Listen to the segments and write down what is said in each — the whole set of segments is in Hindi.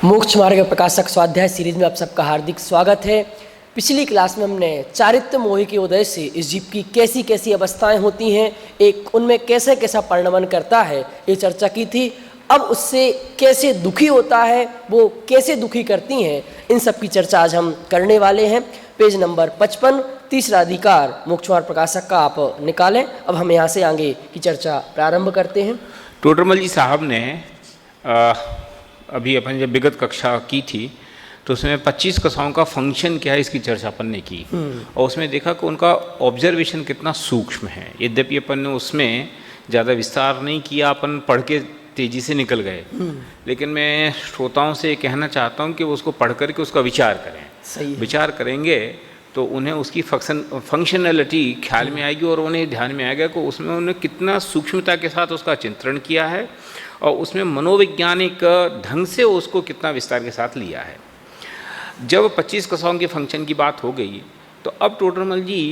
मोक्ष मार्ग प्रकाशक स्वाध्याय सीरीज में आप सबका हार्दिक स्वागत है। पिछली क्लास में हमने चारित्र्य मोह के उदय से इस जीव की कैसी कैसी अवस्थाएं होती हैं, एक उनमें कैसे कैसा परिणमन करता है, ये चर्चा की थी। अब उससे कैसे दुखी होता है, वो कैसे दुखी करती हैं, इन सब की चर्चा आज हम करने वाले हैं। पेज नंबर 55, तीसरा अधिकार मोक्ष मार्ग प्रकाशक का आप निकालें। अब हम यहाँ से आगे की चर्चा प्रारंभ करते हैं। टोडरमल जी साहब ने अभी अपन जब विगत कक्षा की थी तो उसमें 25 कक्षाओं का फंक्शन क्या है इसकी चर्चा अपन ने की और उसमें देखा कि उनका ऑब्जर्वेशन कितना सूक्ष्म है। यद्यपि अपन ने उसमें ज़्यादा विस्तार नहीं किया, अपन पढ़ के तेज़ी से निकल गए, लेकिन मैं श्रोताओं से कहना चाहता हूँ कि वो उसको पढ़ करके उसका विचार करें। सही है। विचार करेंगे तो उन्हें उसकी फंक्शनैलिटी ख्याल में आएगी और उन्हें ध्यान में आएगा कि उसमें उन्होंने कितना सूक्ष्मता के साथ उसका चित्रण किया है और उसमें मनोवैज्ञानिक ढंग से उसको कितना विस्तार के साथ लिया है। जब 25 कक्षाओं के फंक्शन की बात हो गई तो अब टोडरमल जी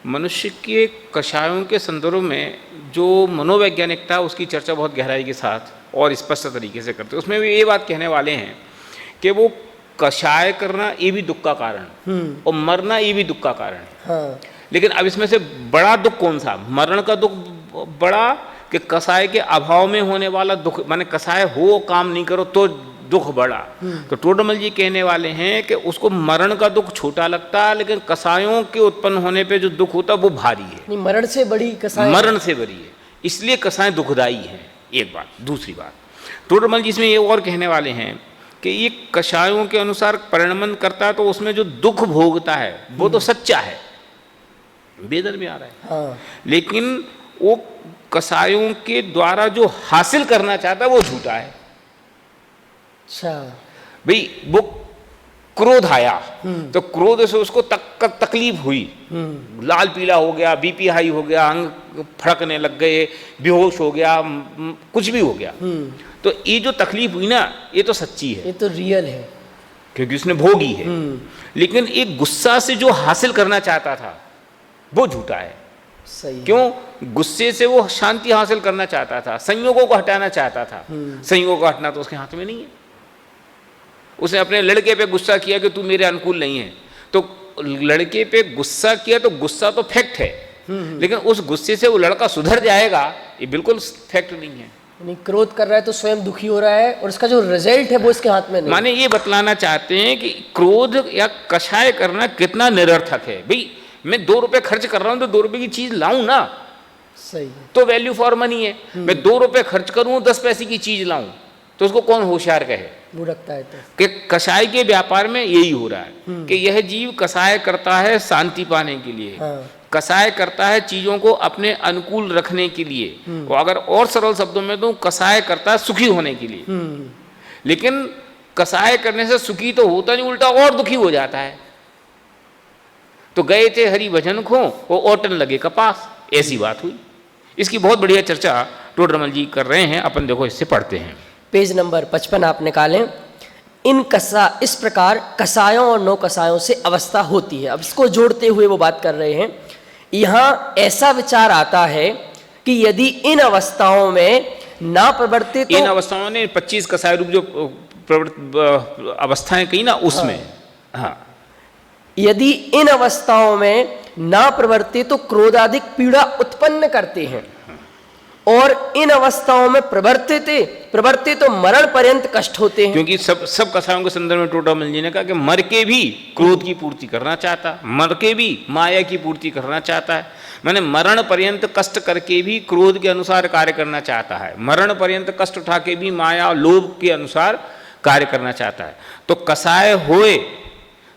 मनुष्य के कषायों के संदर्भ में जो मनोवैज्ञानिकता है उसकी चर्चा बहुत गहराई के साथ और स्पष्ट तरीके से करते हैं। उसमें भी ये बात कहने वाले हैं कि वो कषाय करना ये भी दुख का कारण और मरना ये भी दुख का कारण है। हाँ। लेकिन अब इसमें से बड़ा दुख कौन सा? मरण का दुख बड़ा कि कसाय के अभाव में होने वाला दुख, माने कसाय हो काम नहीं करो तो दुख बड़ा। तो टोडरमल जी कहने वाले हैं कि उसको मरण का दुख छोटा लगता है, लेकिन कसायों के उत्पन्न होने पे जो दुख होता है वो भारी है। नहीं, मरण से बड़ी कसाय, मरण से बड़ी है, इसलिए कसाय दुखदाई है। एक बात। दूसरी बात, टोडरमल जी इसमें ये और कहने वाले हैं कि ये कषायों के अनुसार परिणमन करता है तो उसमें जो दुख भोगता है वो तो सच्चा है, वेदन में आ रहा है। हाँ। लेकिन वो कसायों के द्वारा जो हासिल करना चाहता है वो झूठा है। अच्छा भाई वो क्रोध आया तो क्रोध से उसको तकलीफ हुई, लाल पीला हो गया, बीपी हाई हो गया, अंग फड़कने लग गए, बेहोश हो गया, कुछ भी हो गया। तो ये जो तकलीफ हुई ना ये तो सच्ची है, ये तो रियल है क्योंकि उसने भोगी है। लेकिन एक गुस्सा से जो हासिल करना चाहता था वो झूठा है। सही। क्यों? गुस्से से वो शांति हासिल करना चाहता था, संयोगों को हटाना चाहता था। संयोगों को हटना तो उसके हाथ में नहीं है। उसने अपने लड़के पे गुस्सा किया कि तू मेरे अनुकूल नहीं है, तो लड़के पे गुस्सा किया तो गुस्सा तो फैक्ट है, लेकिन उस गुस्से से वो लड़का सुधर जाएगा ये बिल्कुल फैक्ट नहीं है। नहीं, क्रोध कर रहा है तो स्वयं दुखी हो रहा है और उसका जो रिजल्ट है वो इसके हाथ में नहीं। माने ये बतलाना चाहते हैं कि क्रोध या कषाय करना कितना निरर्थक है। भाई मैं 2 रुपए खर्च कर रहा हूं तो 2 रुपए की चीज लाऊं ना, सही है। तो वैल्यू फॉर मनी है। मैं 2 रुपए खर्च करूं 10 पैसे की चीज लाऊं तो उसको कौन होशियार कहे? वो रखता है तो कि कषाय के व्यापार में यही हो रहा है कि यह जीव कषाय करता है शांति पाने के लिए। हाँ। कषाय करता है चीजों को अपने अनुकूल रखने के लिए, और अगर और सरल शब्दों में तो कषाय करता है सुखी होने के लिए। लेकिन कषाय करने से सुखी तो होता नहीं, उल्टा और दुखी हो जाता है। तो गए थे हरि भजन खो वो ओटन लगे कपास, ऐसी बात हुई। इसकी बहुत बढ़िया चर्चा टोडरमल जी कर रहे हैं, अपन देखो इससे पढ़ते हैं। पेज नंबर 55 आप निकालें। इस प्रकार कसायों और नौ कसायों से अवस्था होती है। अब इसको जोड़ते हुए वो बात कर रहे हैं। यहाँ ऐसा विचार आता है कि यदि इन अवस्थाओं में ना प्रवर्तित तो, इन अवस्थाओं ने 25 कसाय रूप जो अवस्थाएं कही ना उसमें, हाँ, यदि इन अवस्थाओं में ना प्रवर्तित तो क्रोधाधिक पीड़ा उत्पन्न करते हैं और इन अवस्थाओं में प्रवर्तित तो मरण पर्यंत कष्ट होते हैं। क्योंकि सब कसायों के संदर्भ में टोडरमल जी ने कहा कि मर के भी क्रोध की पूर्ति करना चाहता, मर के भी माया की पूर्ति करना चाहता है। मैंने मरण पर्यंत कष्ट करके भी क्रोध के अनुसार कार्य करना चाहता है, मरण पर्यंत कष्ट उठा के भी माया लोभ के अनुसार कार्य करना चाहता है। तो कसाय होए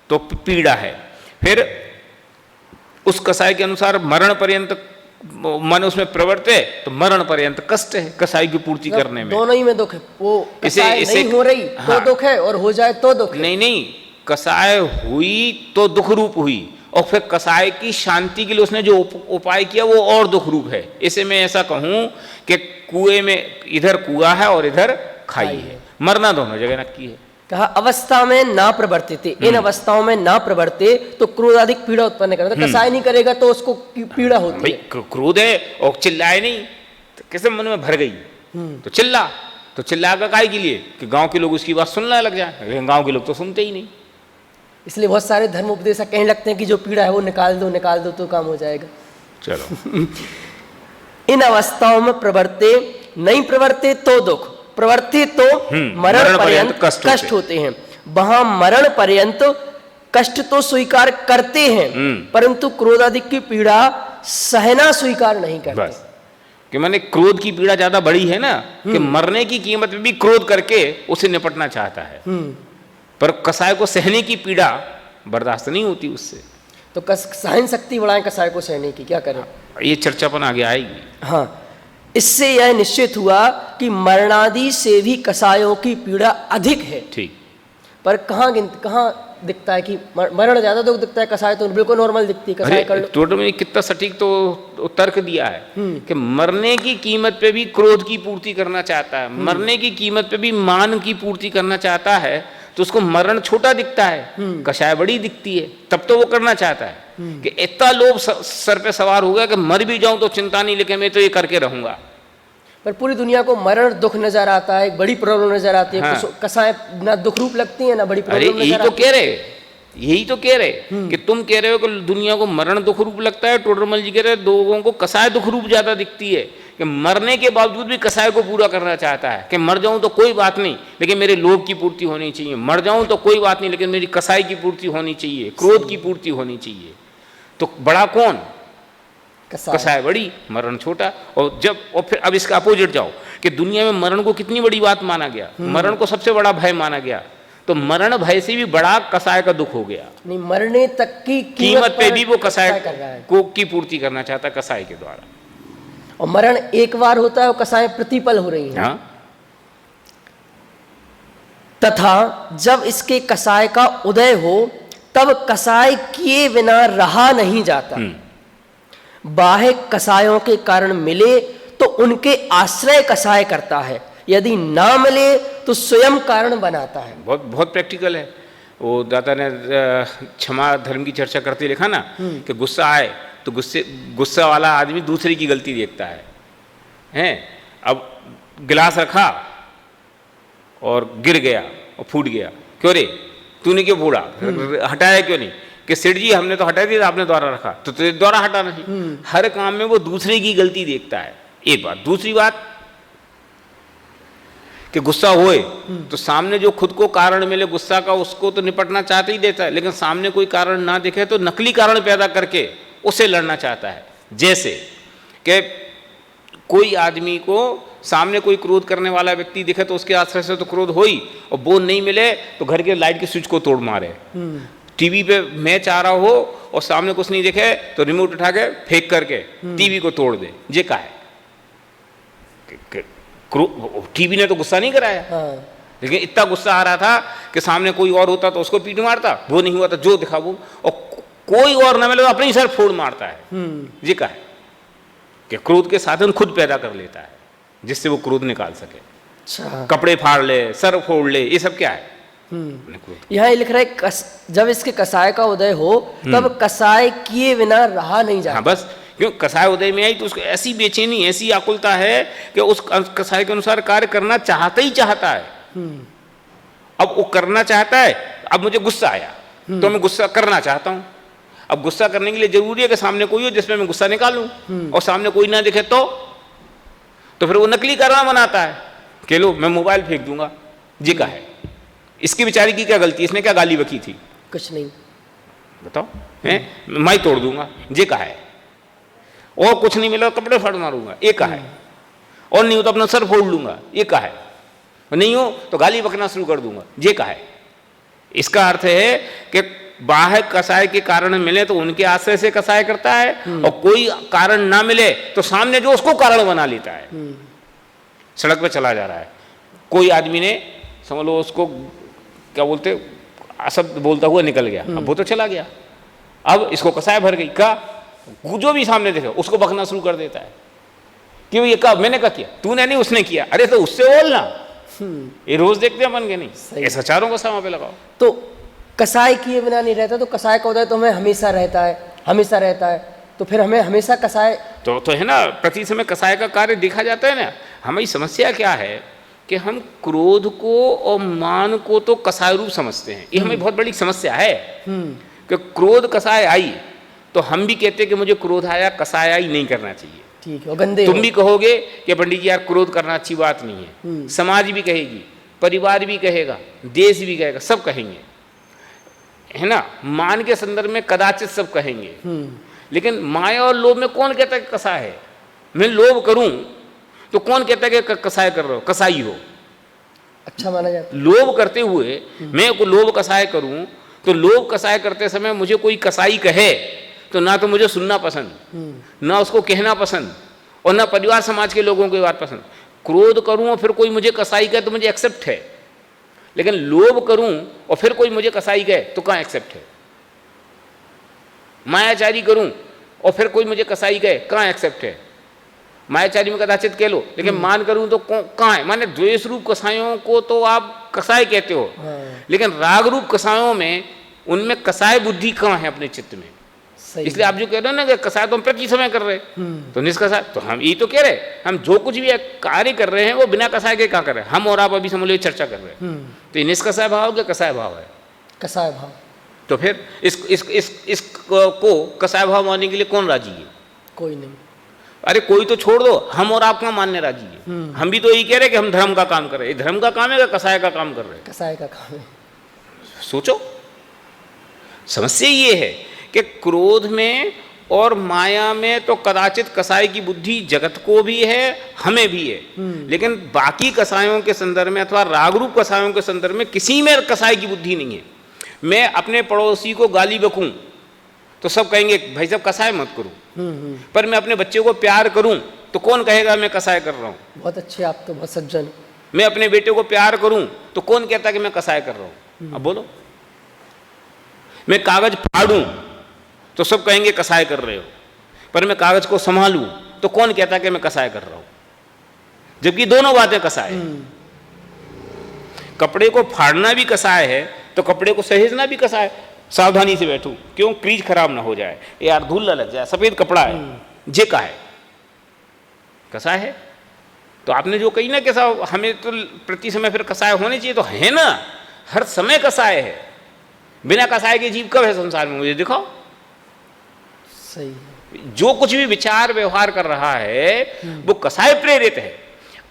तो पीड़ा है, फिर उस कसाय के अनुसार मरण पर्यंत मन उसमें प्रवर्ते तो मरण पर्यंत कष्ट है कसाई की पूर्ति करने में। दोनों ही में दुख है। वो कसाय नहीं हो रही तो दुख है और हो जाए तो दुख है। नहीं, कसाय हुई तो दुख रूप हुई और फिर कसाय की शांति के लिए उसने जो उपाय किया वो और दुख रूप है। इसे मैं ऐसा कहूं कि कुएं में इधर कुआं है और इधर खाई है, मरना दोनों जगह नक्की है। कहा अवस्था में ना प्रवर्तित, इन अवस्थाओं में ना प्रवर्ते तो क्रोधाधिक पीड़ा उत्पन्न करता। कसाय नहीं करेगा तो उसको पीड़ा होती है। क्रोध है और चिल्लाए नहीं तो कैसे मन में भर गई तो चिल्ला, तो चिल्लाएगा काहे के लिए कि गांव के लोग उसकी बात सुनने लग जाए, लेकिन गांव के लोग तो सुनते ही नहीं। इसलिए बहुत सारे धर्म उपदेशक कहने लगते हैं कि जो पीड़ा है वो निकाल दो तो काम हो जाएगा। चलो इन अवस्थाओं में प्रवर्ते नहीं प्रवर्ते तो दुख, प्रवर्ते तो मरण पर्यंत कष्ट होते हैं। वहां मरण पर्यंत कष्ट तो स्वीकार करते हैं, परंतु क्रोधाधिक की पीड़ा सहना स्वीकार नहीं करते। बस कि मैंने क्रोध की पीड़ा ज्यादा बड़ी है ना, कि मरने की कीमत में भी क्रोध करके उसे निपटना चाहता है, पर कसाय को सहने की पीड़ा बर्दाश्त नहीं होती उससे। तो सहन शक्ति बढ़ाएं कसाय को सहने की, क्या करें? ये चर्चा अपन आगे आएगी। हाँ, इससे यह निश्चित हुआ कि मरणादि से भी कसायों की पीड़ा अधिक है। ठीक, पर कहाँ दिखता है कि मरण ज्यादा दुख दिखता है, कसाय तो बिल्कुल नॉर्मल दिखती है। कसाय कर लो टोटल में कितना सटीक तो तर्क दिया है कि मरने की कीमत पे भी क्रोध की पूर्ति करना चाहता है, मरने की कीमत पे भी मान की पूर्ति करना चाहता है, तो उसको मरण छोटा दिखता है, कसाय बड़ी दिखती है, तब तो वो करना चाहता है कि इतना लोभ सर पे सवार हो गया कि मर भी जाऊं तो चिंता नहीं, लेकिन मैं तो ये करके रहूंगा। पर पूरी दुनिया को मरण दुख नजर आता है, एक बड़ी प्रॉब्लम नजर आती है। हाँ। कसाय ना दुख रूप लगती है ना बड़ी प्रॉब्लम। अरे यही तो कह रहे कि तुम कह रहे हो कि दुनिया को मरण दुख रूप लगता है, टोडरमल जी कह रहे हैं लोगों को कसाय दुख रूप ज्यादा दिखती है, कि मरने के बावजूद भी कसाय को पूरा करना चाहता है कि मर जाऊं तो कोई बात नहीं, लेकिन मेरे लोभ की पूर्ति होनी चाहिए, मर जाऊं तो कोई बात नहीं, लेकिन मेरी कसाई की पूर्ति होनी चाहिए, क्रोध की पूर्ति होनी चाहिए। तो बड़ा कौन? कसाय बड़ी, मरण छोटा। और फिर अब इसका अपोजिट जाओ कि दुनिया में मरण को कितनी बड़ी बात माना गया, मरण को सबसे बड़ा भय माना गया, तो मरण भय से भी बड़ा कसाय का दुख हो गया। नहीं, मरने तक की कीमत पे भी वो कसाय को की पूर्ति करना चाहता है कसाय के द्वारा। और मरण एक बार होता है और कसाय प्रतिपल हो रही है। हाँ? तथा जब इसके कसाय का उदय हो तब कसाय किए बिना रहा नहीं जाता। बाह्य कसायों के कारण मिले तो उनके आश्रय कसाय करता है, यदि ना मिले तो स्वयं कारण बनाता है। बहुत प्रैक्टिकल है। वो दादा ने क्षमा धर्म की चर्चा करते लिखा ना कि गुस्सा आए तो गुस्सा वाला आदमी दूसरे की गलती देखता है। अब गिलास रखा और गिर गया और फूट गया, क्यों रे तूने क्यों फोड़ा, हटाया क्यों नहीं? कि सेठ जी हमने तो हटा दिया, आपने द्वारा रखा तो तेरे द्वारा हटा नहीं। हर काम में वो दूसरे की गलती देखता है, एक बात। दूसरी बात कि गुस्सा होए तो सामने जो खुद को कारण मिले गुस्सा का, उसको तो निपटना चाहते ही देता है, लेकिन सामने कोई कारण ना दिखे तो नकली कारण पैदा करके उससे लड़ना चाहता है। जैसे कि कोई आदमी को सामने कोई क्रोध करने वाला व्यक्ति दिखे तो उसके आश्रय से तो क्रोध हो ही, और वो नहीं मिले तो घर के लाइट के स्विच को तोड़ मारे। टीवी पे मैच आ रहा हो और सामने कुछ नहीं दिखे तो रिमोट उठा के फेंक करके टीवी को तोड़ दे। ये का है? टीवी ने तो गुस्सा नहीं कराया। हाँ। लेकिन इतना गुस्सा आ रहा था कि सामने कोई और होता तो उसको पीट मारता, वो नहीं हुआ तो जो दिखा वो, और कोई और ना मिले तो अपने ही सर फोड़ मारता है। ये का है कि क्रोध के साधन खुद पैदा कर लेता है जिससे वो क्रोध निकाल सके। अच्छा। कपड़े फाड़ ले, सर फोड़ ले, ये सब क्या है? यहाँ लिख रहा है जब इसके कसाय का उदय हो तब कसाय किए बिना रहा नहीं जाता। हाँ, बस क्यों कसाय उदय में आई तो उसको ऐसी बेचैनी, ऐसी आकुलता है कि उस कसाय के अनुसार कार्य करना चाहता ही चाहता है। अब वो करना चाहता है, अब मुझे गुस्सा आया तो मैं गुस्सा करना चाहता हूं। अब गुस्सा करने के लिए जरूरी है कि सामने कोई हो जिसमें मैं गुस्सा निकालूं, और सामने कोई ना दिखे तो फिर वो नकली कारण बनाता है कि लो मैं मोबाइल फेंक दूंगा। जी का है, इसकी बेचारी की क्या गलती, इसने क्या गाली बकी थी? कुछ नहीं, बताओ। मैं तोड़ दूंगा, जे का है। और कुछ नहीं मिला कपड़े फाड़ मारूंगा, एक का है। और नहीं हो तो अपना सर फोड़ लूंगा, एक का है। नहीं हो तो गाली बकना शुरू कर दूंगा, जे का है। इसका अर्थ है कि बाह्य कसाय के कारण मिले तो उनके आश्रय से कसाय करता है, और कोई कारण ना मिले तो सामने जो उसको कारण बना लेता है। सड़क पे चला जा रहा है, कोई आदमी ने समझ लो उसको क्या बोलते अशब्द बोलता हुआ निकल गया, अब वो तो चला गया। अब इसको कसाय भर गई का, जो भी सामने देखे उसको बकना शुरू कर देता है कि ये कब मैंने क्या किया, तूने नहीं उसने किया। अरे तो उससे बोलना, ये रोज देखते हैं अपन के नहीं, ऐसा चारों को समा पे लगाओ। तो कसाय किए बिना नहीं रहता, तो कसाय का उदय तो हमें हमेशा रहता है, हमेशा रहता है। तो फिर हमें हमेशा कसाय तो है ना, प्रति समय कसाय का कार्य देखा जाता है ना। हमारी समस्या क्या है कि हम क्रोध को और मान को तो कसाय रूप समझते हैं। ये हमें बहुत बड़ी समस्या है कि क्रोध कसाय आई तो हम भी कहते हैं कि मुझे क्रोध आया, कसाय आई नहीं करना चाहिए। ठीक है, गंदे तुम भी कहोगे कि पंडित जी यार क्रोध करना अच्छी बात नहीं है, समाज भी कहेगी, परिवार भी कहेगा, देश भी कहेगा, सब कहेंगे, है ना। मान के संदर्भ में कदाचित सब कहेंगे, लेकिन माया और लोभ में कौन कहता है कि कसाय है? मैं लोभ करूं तो कौन कहता है कि कसाय कर रहे हो, कसाई हो? अच्छा माना जाता है। लोभ करते हुए मैं को लोभ कसाय करूं तो लोभ कसाय करते समय मुझे कोई कसाई कहे तो ना तो मुझे सुनना पसंद, ना उसको कहना पसंद, और ना परिवार समाज के लोगों को ये बात पसंद। क्रोध करूं और फिर कोई मुझे कसाई कहे तो मुझे एक्सेप्ट है, लेकिन लोभ करूं और फिर कोई मुझे कसाई कहे तो कहाँ एक्सेप्ट है? मायाचारी करूं और फिर कोई मुझे कसाई कहे, कहाँ एक्सेप्ट है? मायाचारी में कदाचित कह लो, लेकिन मान करूं तो कहाँ है? माने द्वेष रूप कसायों को तो आप कसाय कहते हो, लेकिन राग रूप कसायों में उनमें कसाय बुद्धि कहाँ है अपने चित्त में? इसलिए आप जो कह रहे हो ना कि कसाय तो हम प्रति समय कर रहे हैं, तो निष्कसाय तो हम ये तो कह रहे हैं, हम जो कुछ भी कार्य कर रहे हैं वो बिना कसाय के क्या कर रहे हैं? हम और आप अभी समझ लो चर्चा कर रहे हैं, तो ये निष्कसाय भाव क्या कसाय भाव है? कसाय भाव। तो फिर इस को कसाय भाव मानने के लिए कौन राजी है? कोई नहीं। अरे कोई तो छोड़ दो, हम और आप कहाँ मानने राजी है? हम भी तो यही कह रहे हैं कि हम धर्म का काम कर रहे हैं। धर्म का काम है कि कसाय का काम कर रहे हैं? कसाय का काम है। सोचो, समस्या ये है कि क्रोध में और माया में तो कदाचित कसाय की बुद्धि जगत को भी है, हमें भी है, लेकिन बाकी कसायों के संदर्भ में अथवा रागरूप कसायों के संदर्भ में किसी में कसाय की बुद्धि नहीं है। मैं अपने पड़ोसी को गाली बकूं तो सब कहेंगे भाई साहब कसाय मत करो, पर मैं अपने बच्चे को प्यार करूं तो कौन कहेगा मैं कसाय कर रहा हूं? बहुत अच्छे, आप तो बहुत सज्जन। मैं अपने बेटे को प्यार करूं तो कौन कहता कि मैं कसाय कर रहा हूं? अब बोलो। मैं कागज फाड़ूं तो सब कहेंगे कसाय कर रहे हो, पर मैं कागज को संभालूं तो कौन कहता कि मैं कसाय कर रहा हूं? जबकि दोनों बातें कसाय है। कपड़े को फाड़ना भी कसाय है तो कपड़े को सहेजना भी कसाय। सावधानी से बैठूं, क्यों? क्रीज खराब ना हो जाए, यार धूल ना लग जाए, सफेद कपड़ा है, जे का है, कसाय है। तो आपने जो कही ना कि साहब हमें तो प्रति समय फिर कसाय होने चाहिए, तो है ना, हर समय कसाय है। बिना कसाय के जीव कब है संसार में? मुझे दिखाओ। सही है। जो कुछ भी विचार व्यवहार कर रहा है वो कसाय प्रेरित है।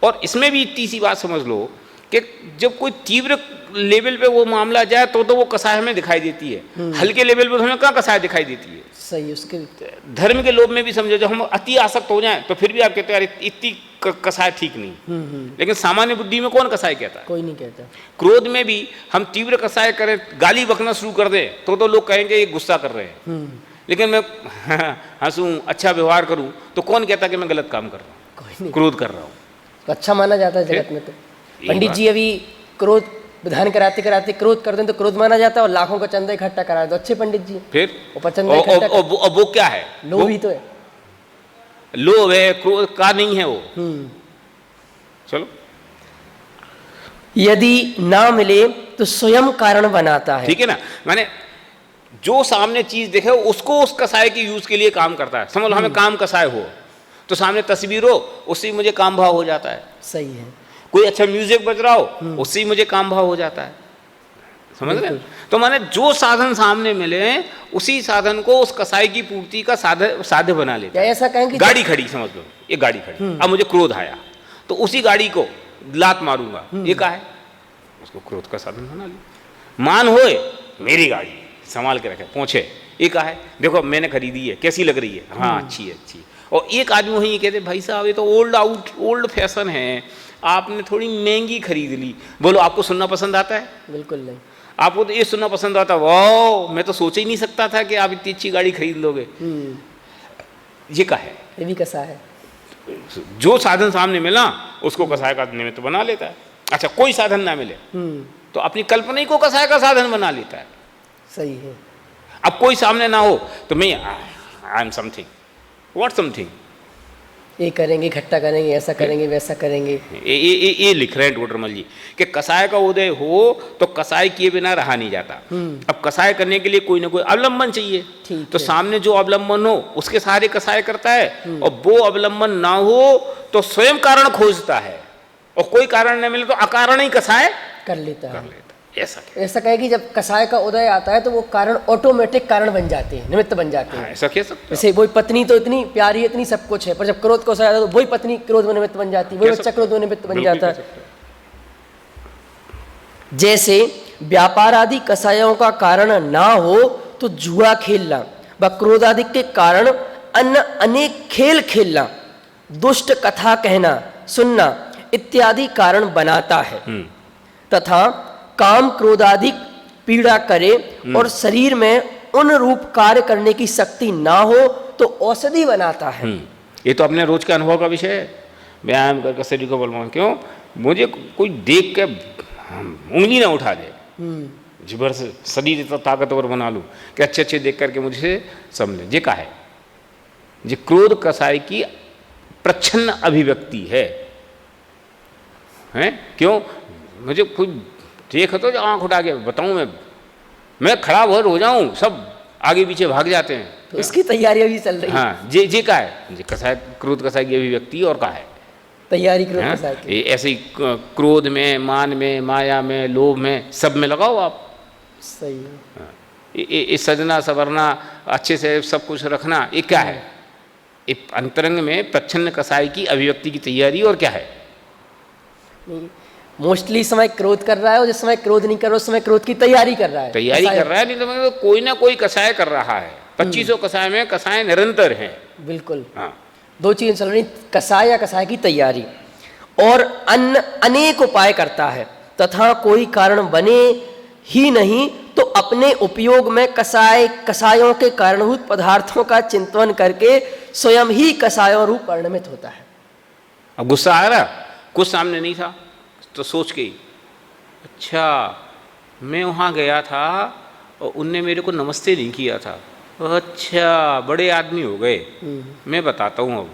और इसमें भी इतनी सी बात समझ लो कि जब कोई तीव्र लेवल पे वो मामला जाए तो वो कसाय हमें दिखाई देती है, हल्के लेवल पे तो हमें कहाँ कसाय दिखाई देती है? सही। उसके धर्म के लोभ में भी समझो, जब हम अति आसक्त हो जाएं तो फिर भी आप कहते हैं अरे इतनी कसाय ठीक नहीं, लेकिन सामान्य बुद्धि में कौन कसाय कहता है? कोई नहीं कहता। क्रोध में भी हम तीव्र कसाय करें, गाली बकना शुरू कर दें तो लोग कहेंगे ये गुस्सा कर रहे हैं, लेकिन मैं हंसूं, अच्छा व्यवहार करूं तो कौन कहता कि मैं गलत काम कर रहा हूं? कोई नहीं। क्रोध कर रहा हूं। तो अच्छा माना जाता है जगत में। तो पंडित जी अभी क्रोध विधान कराते कराते क्रोध कर दें तो क्रोध माना जाता है, और लाखों का चंदा इकट्ठा करा दो, अच्छे पंडित जी। फिर ऊपर चंदा इकट्ठा वो क्या है? लोभ ही तो है। लोभ है, क्रोध का नहीं है वो। चलो, यदि ना मिले तो स्वयं कारण बनाता है। ठीक है ना। माने जो सामने चीज देखे उसको उस कसाय के यूज के लिए काम करता है। समझ लो हमें काम कसाय हो तो सामने तस्वीर हो, उससे ही मुझे काम भाव हो जाता है। सही है। कोई अच्छा म्यूजिक बज रहा हो उससे ही मुझे काम भाव हो जाता है। समझ रहे? तो माने जो साधन सामने मिले उसी साधन को उस कसाई की पूर्ति का साध्य बना लेते हैं। ऐसा कहें कि गाड़ी खड़ी, समझ लो ये गाड़ी खड़ी, अब मुझे क्रोध आया तो उसी गाड़ी को लात मारूंगा, ये क्या है? उसको क्रोध का साधन बना लिया। मान होए मेरी गाड़ी संभाल के रखे, पहुंचे, ये क्या है? देखो मैंने खरीदी है, कैसी लग रही है? हाँ अच्छी है, अच्छी। और एक आदमी वहीं कहते भाई साहब ये तो ओल्ड फैशन है, आपने थोड़ी महंगी खरीद ली। बोलो आपको सुनना पसंद आता है? बिल्कुल नहीं। आपको तो ये सुनना पसंद आता, वाह मैं तो सोच ही नहीं सकता था कि आप इतनी अच्छी गाड़ी खरीद लोगे। ये क्या है? ये भी कसा है। जो साधन सामने मिला उसको कसाय का निमित्त बना लेता है। अच्छा कोई साधन ना मिले तो अपनी कल्पना ही को कसाय का साधन बना लेता है। सही है। अब कोई सामने ना हो तो मैं I am something, what something, ये करेंगे, इकट्ठा करेंगे, ऐसा करेंगे, वैसा करेंगे। ये लिख रहे हैं टोटरमल जी कि कसाय का उदय हो तो कसाय किए बिना रहा नहीं जाता। अब कसाय करने के लिए कोई ना कोई अवलंबन चाहिए, तो सामने जो अवलंबन हो उसके सहारे कसाय करता है, और वो अवलंबन ना हो तो स्वयं कारण खोजता है। और कोई कारण नहीं मिले तो अकारण ही कसाय कर लेता है। ऐसा क्या? ऐसा कहे कि जब कसाय का उदय आता है तो वो कारण ऑटोमेटिक कारण बन जाते हैं, निमित्त बन जाते हैं। ऐसा कह सकते जैसे वही पत्नी तो इतनी प्यारी, इतनी सब कुछ है, पर जब क्रोध का उदय आता है तो वही पत्नी क्रोध में निमित्त बन जाती है, वही बच्चा क्रोध में निमित्त बन जाता है। जैसे व्यापार आदि कसायों का कारण ना हो तो जुआ खेलना व क्रोधादि के कारण अन्य अनेक खेल खेलना, दुष्ट कथा कहना सुनना इत्यादि कारण बनाता है। तथा काम क्रोधाधिक पीड़ा करे और शरीर में उन रूप कार्य करने की शक्ति ना हो तो औषधि बनाता है। ये तो अपने रोज के अनुभव का विषय है। व्यायाम करके शरीर को बलवान, क्यों मुझे कोई देख के उंगली ना उठा दे, जिभर से शरीर इतना ताकतवर बना लूँ कि अच्छे अच्छे देख करके मुझे समझे। ये का है, ये क्रोध कसाय की प्रच्छन्न अभिव्यक्ति है। हैं क्यों मुझे कोई देख तो आँख उठा के बताऊँ, मैं खड़ा हो जाऊँ, सब आगे पीछे भाग जाते हैं। तो इसकी तैयारी अभी चल रही है। हाँ, जे का है, जे कसाय क्रोध कसाय की अभिव्यक्ति और का है तैयारी क्रोध कसाय की। ऐसे ही क्रोध में, मान में, माया में, लोभ में, सब में लगाओ आप। सही है। ये सजना सवरना, अच्छे से सब कुछ रखना, ये क्या है? ये अंतरंग में प्रच्छन्न कसाय की अभिव्यक्ति की तैयारी और क्या है? मोस्टली इस समय क्रोध कर रहा है और जिस समय क्रोध नहीं कर रहा उस समय क्रोध की तैयारी कर रहा है। तैयारी कर रहा है, नहीं तो मतलब कोई ना कोई कसाय कर रहा है। 2500 कसाय में कसाय निरंतर है। बिल्कुल। हाँ, दो चीजें चल रही, कसाय या कसाय की तैयारी, और अन्य अनेक उपाय करता है तथा कोई कारण बने ही नहीं तो अपने उपयोग में कसायों के कारणभूत पदार्थों का चिंतन करके स्वयं ही कसायों रूप परिणमित होता है। अब गुस्सा आ रहा, कुछ सामने नहीं था तो सोच के ही, अच्छा मैं वहाँ गया था और उनने मेरे को नमस्ते नहीं किया था, अच्छा बड़े आदमी हो गए, मैं बताता हूँ। अब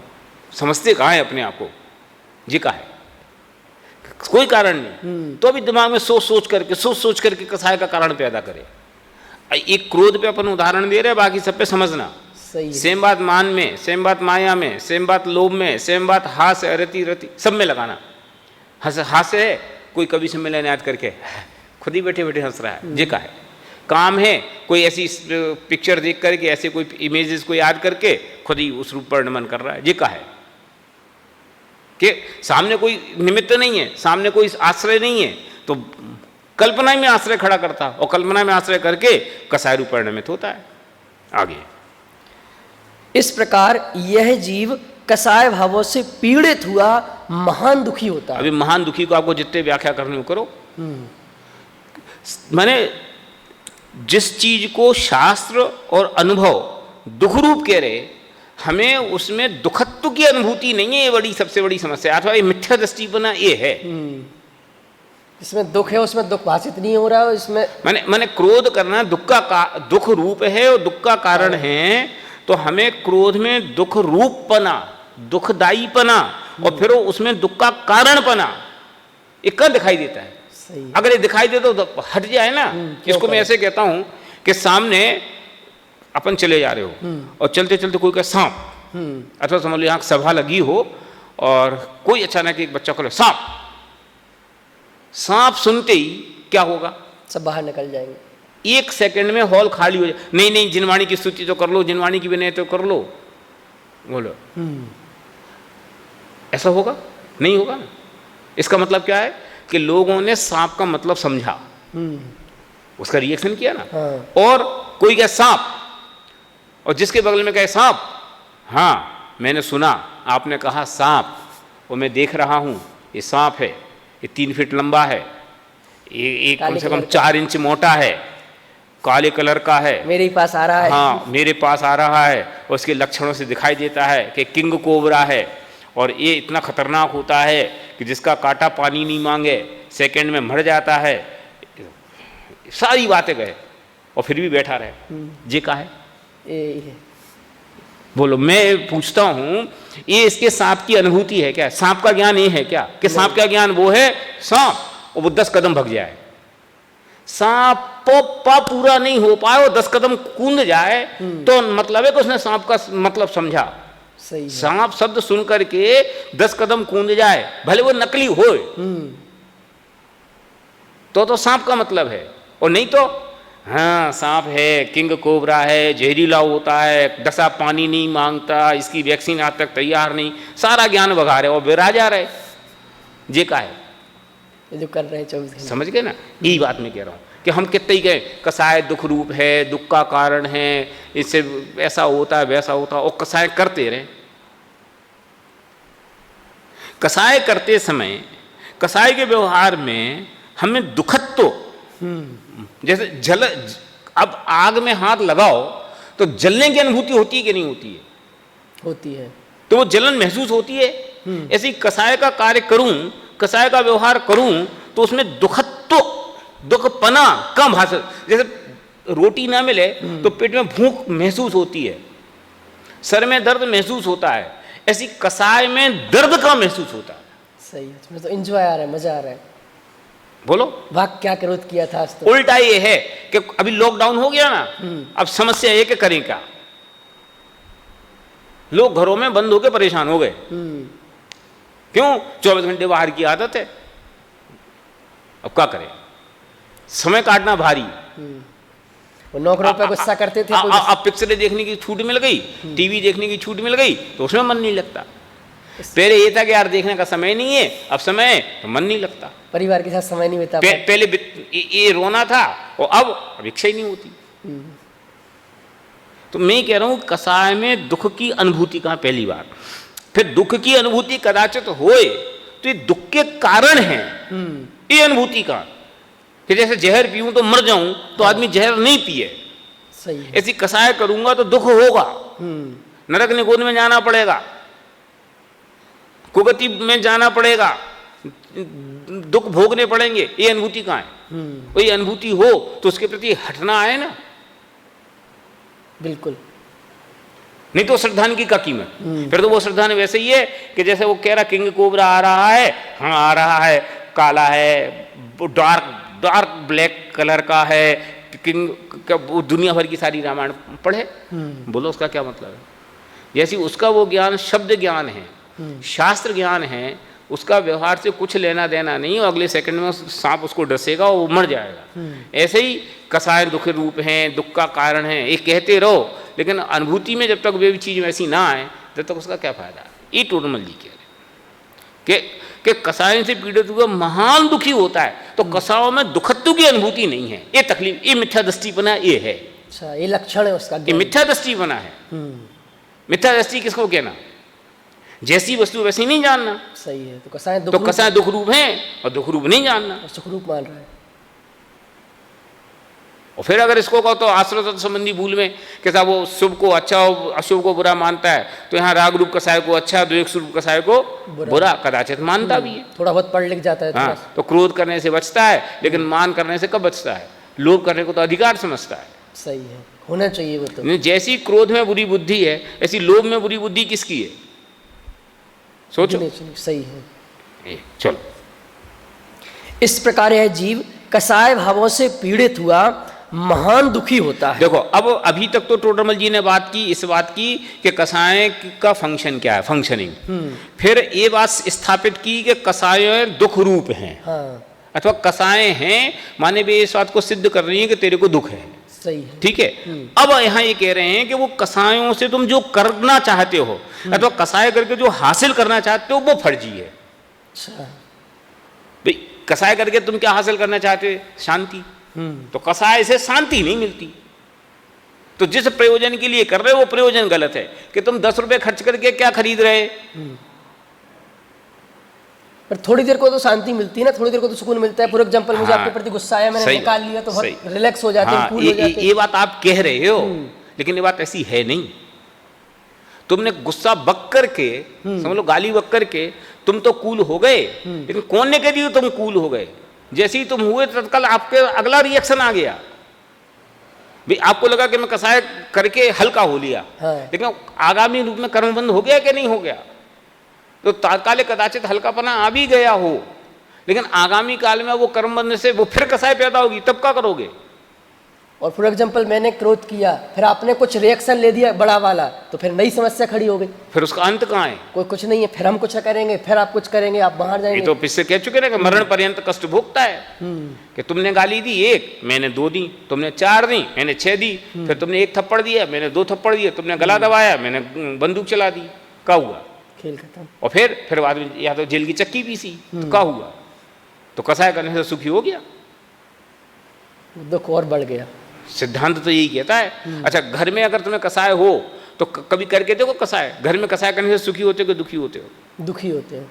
समझते कहाँ है अपने आप को, जी का है, कोई कारण नहीं। तो अभी दिमाग में सोच सोच करके कसाय का कारण पैदा करे। एक क्रोध पे अपन उदाहरण दे रहे हैं, बाकी सब पे समझना। सही। सेम बात मान में, सेम बात माया में, सेम बात लोभ में, सेम बात हास्य रति सब में लगाना। हास्य है, कोई कवि सम्मेलन याद करके खुद ही बैठे बैठे हंस रहा है, जे का है। काम है, कोई ऐसी पिक्चर देख करके, ऐसे कोई इमेजेस को याद करके खुद ही उस रूप पर नमन कर रहा है, जे का है। कि सामने कोई निमित्त नहीं है, सामने कोई आश्रय नहीं है, तो कल्पना में आश्रय खड़ा करता और कल्पना में आश्रय करके कसाय रूप परिणमित होता है। आगे इस प्रकार यह जीव कसाय भावों से पीड़ित हुआ महान दुखी होता है। अभी महान दुखी को आपको जितने व्याख्या करनी हो करो। माने जिस चीज को शास्त्र और अनुभव दुख रूप कह रहे, हमें उसमें दुखत्व की अनुभूति नहीं है। ये बड़ी सबसे बड़ी समस्या, अथवा ये मिथ्या दृष्टिपना ये है। इसमें दुख है, उसमें दुख भाषित नहीं हो रहा है। इसमें माने क्रोध करना दुख रूप है और दुख का कारण है, तो हमें क्रोध में दुख रूपपना, दुखदायीपना और फिर उसमें दुख का कारणपना, ये कब दिखाई देता है? सही। अगर ये दिखाई दे तो हट जाए ना। इसको मैं ऐसे कहता हूं कि सामने अपन चले जा रहे हो और चलते चलते कोई का सांप, अथवा समझ लो यहाँ सभा लगी हो और कोई अचानक एक बच्चा को सांप, सांप सुनते ही क्या होगा? सब बाहर निकल जाएंगे। 1 सेकंड में हॉल खाली हो जाए। नहीं जिनवाणी की स्तुति तो कर लो, जिनवाणी की विनय तो कर लो, बोलो ऐसा होगा? नहीं होगा ना। इसका मतलब क्या है कि लोगों ने सांप का मतलब समझा, उसका रिएक्शन किया ना। हाँ। और कोई कहे सांप और जिसके बगल में कहे सांप, हाँ मैंने सुना, आपने कहा सांप और मैं देख रहा हूं ये सांप है, ये 3 फीट लंबा है, ये कम से कम 4 इंच मोटा है, काले कलर का है, मेरे ही पास आ रहा है। हाँ मेरे पास आ रहा है, और उसके लक्षणों से दिखाई देता है कि किंग कोबरा है, और ये इतना खतरनाक होता है कि जिसका कांटा पानी नहीं मांगे, सेकंड में मर जाता है। सारी बातें गए और फिर भी बैठा रहे, जे का है। बोलो, मैं पूछता हूं, ये इसके सांप की अनुभूति है क्या? सांप का ज्ञान ये है क्या कि सांप का ज्ञान वो है सांप, और वो 10 कदम भग जाए, सांप पा पूरा नहीं हो पाए और 10 कदम कूद जाए तो मतलब है कि उसने सांप का मतलब समझा। सही है। सांप शब्द सुन करके 10 कदम कूद जाए, भले वो नकली हो, तो सांप का मतलब है। और नहीं तो हाँ सांप है, किंग कोबरा है, जहरीला होता है, डसा पानी नहीं मांगता, इसकी वैक्सीन आज तक तैयार नहीं, सारा ज्ञान बघा रहे और बेरा जा रहे, जे का है जो कर रहे हैं 24 घंटे। समझ गए ना? यही बात मैं कह रहा हूँ कि हम कितने ही गए, कसाय दुख रूप है, दुख का कारण है, इससे ऐसा होता है वैसा होता है, और कसाय करते रहे। कसाय करते समय कसाय के व्यवहार में हमें दुखत्व, जैसे जल, अब आग में हाथ लगाओ तो जलने की अनुभूति होती है कि नहीं होती है? होती है। तो वो जलन महसूस होती है। ऐसी कसाय का कार्य करूं, कसाय का व्यवहार करूं तो उसमें दुखत्व, दुखपना कम हासिल, जैसे रोटी ना मिले तो पेट में भूख महसूस होती है, सर में दर्द महसूस होता है, ऐसी कसाय में दर्द का महसूस होता है। सही है, इसमें तो एंजॉय आ रहा है, मजा आ रहा है। बोलो वाह क्या क्रोध किया था आज तो। उल्टा ये है कि अभी लॉकडाउन हो गया ना, अब समस्या ये कि करें क्या, लोग घरों में बंद होकर परेशान हो गए। क्यों? 24 घंटे बाहर की आदत है। अब क्या करें, समय काटना भारी। वो नौकरों पे गुस्सा करते थे। अब पिक्चरें देखने की छूट मिल गई, टीवी देखने की छूट मिल गई तो उसमें मन नहीं लगता। पहले ये था कि यार देखने का समय नहीं है, अब समय है तो मन नहीं लगता, परिवार के साथ समय नहीं बिता पाते। पहले ये रोना था और अब इच्छा ही नहीं होती। तो मैं कह रहा हूं कसाय में दुख की अनुभूति कहां, पहली बार। फिर दुख की अनुभूति कदाचित होए तो ये दुख के कारण है, ये अनुभूति का। कि जैसे जहर पीऊं तो मर जाऊं, तो आदमी जहर नहीं पिए। सही है। ऐसी कसाय करूंगा तो दुख होगा, नरक निगोद में जाना पड़ेगा, कुगति में जाना पड़ेगा, दुख भोगने पड़ेंगे। ये अनुभूति कहां है? कोई अनुभूति हो तो उसके प्रति हटना आए ना, बिल्कुल। नहीं तो श्रद्धान की क्या कीमत? फिर तो वो श्रद्धान वैसे ही है कि जैसे वो कह रहा किंग कोबरा आ रहा है, हाँ आ रहा है, काला है, डार्क ब्लैक कलर का है, किंग का वो दुनिया भर की सारी रामायण पढ़े, बोलो उसका क्या मतलब है? जैसी उसका वो ज्ञान शब्द ज्ञान है, शास्त्र ज्ञान है, उसका व्यवहार से कुछ लेना देना नहीं, और अगले सेकंड में सांप उसको डसेगा और वो मर जाएगा। ऐसे ही कसाय दुख रूप हैं, दुख का कारण है, ये कहते रहो, लेकिन अनुभूति में जब तक वे चीज़ वैसी ना आए तब तक उसका क्या फायदा? ये टोटमल जी कह रहे कि कसाय से पीड़ित हुआ महान दुखी होता है, तो कसायों में दुखत्व की अनुभूति नहीं है, ये तकलीफ, ये मिथ्या दृष्टिपना ये है। अच्छा, ये लक्षण है उसका, ये मिथ्या दृष्टिपना है। मिथ्या दृष्टि किसको कहना? जैसी वस्तु वैसी नहीं जानना। सही है। तो कसाय दुख रूप है और दुख रूप नहीं जानना, सुख रूप मान रहा है। और फिर अगर इसको कहो तो आश्रय संबंधी भूल में कि साहब वो शुभ को अच्छा और अशुभ को बुरा मानता है, तो यहाँ राग रूप कसाय को अच्छा, द्वेष रूप कसाय को बुरा कदाचित मानता भी है। थोड़ा बहुत पढ़ लिख जाता है। हाँ, तो क्रोध करने से बचता है, लेकिन मान करने से कब बचता है? लोभ करने को तो अधिकार समझता है। सही है, होना चाहिए वो तो। जैसी क्रोध में बुरी बुद्धि है, ऐसी लोभ में बुरी बुद्धि किसकी है? सोचो। सही है। चलो, इस प्रकार यह जीव कसाय भावों से पीड़ित हुआ महान दुखी होता है। देखो, अब अभी तक तो टोडरमल जी ने बात की, इस बात की कि कसाय का फंक्शन क्या है, फंक्शनिंग। फिर ये बात स्थापित की कि कसाय दुख रूप हैं। हाँ। अथवा कसाय हैं माने भी इस बात को सिद्ध कर रही है कि तेरे को दुख है। सही है। ठीक है। अब यहाँ ये कह रहे हैं कि वो कसायों से तुम जो करना चाहते हो अथवा कसाय करके जो हासिल करना चाहते हो वो फर्जी है। अच्छा। भाई कसाय करके तुम क्या हासिल करना चाहते हो? शांति। तो कसाय से शांति नहीं मिलती। तो जिस प्रयोजन के लिए कर रहे हो वो प्रयोजन गलत है कि तुम 10 रुपए खर्च करके क्या खरीद रहे। पर थोड़ी देर को तो शांति मिलती है ना, थोड़ी देर को तो सुकून मिलता है। फॉर एग्जांपल मुझे आपके प्रति गुस्सा आया, मैंने निकाल लिया तो बहुत रिलैक्स हो जाते हैं, कूल हो जाते हैं। ये बात आप कह रहे हो, लेकिन ये बात ऐसी है नहीं। तुमने गुस्सा बक करके, समझ लो गाली बक करके तुम तो कूल हो गए, लेकिन कौन ने कह दिया तुम कूल हो गए? जैसे ही तुम हुए तत्काल आपके अगला रिएक्शन आ गया। भाई आपको लगा कि मैं कसाय करके हल्का हो लिया, लेकिन आगामी रूप में कर्मबंध हो गया कि नहीं हो गया? तो तात्कालिक कदाचित हल्कापना आ भी गया हो, लेकिन आगामी काल में वो कर्मबंध से वो फिर कसाय पैदा होगी, तब क्या करोगे? और फॉर एग्जाम्पल मैंने क्रोध किया, फिर आपने कुछ रिएक्शन ले दिया बड़ा वाला, तो फिर नई समस्या खड़ी हो गई। फिर उसका अंत कहाँ है? कोई कुछ नहीं है, फिर हम कुछ करेंगे, फिर आप कुछ करेंगे, आप बाहर ये जाएंगे। तो पिछले कह चुके ना कि मरण पर्यंत कष्ट भोगता है। कि तुमने गाली दी 1, मैंने 2 दी, तुमने 4 दी, मैंने 6 दी, फिर तुमने 1 थप्पड़ दिया, मैंने 2 थप्पड़ दिए, तुमने गला दबाया, मैंने बंदूक चला दी, क्या हुआ? खेल खत्म। और फिर बाद में या तो जेल की चक्की पीसी, तो क्या हुआ? तो कसाय करने से सुखी हो गया? दुख और बढ़ गया। सिद्धांत तो यही कहता है। अच्छा, घर में अगर तुम्हें कसाय हो तो कभी करके देखो कसाय। घर में कसाय करने से सुखी होते हो कि दुखी होते हो? दुखी होते हैं।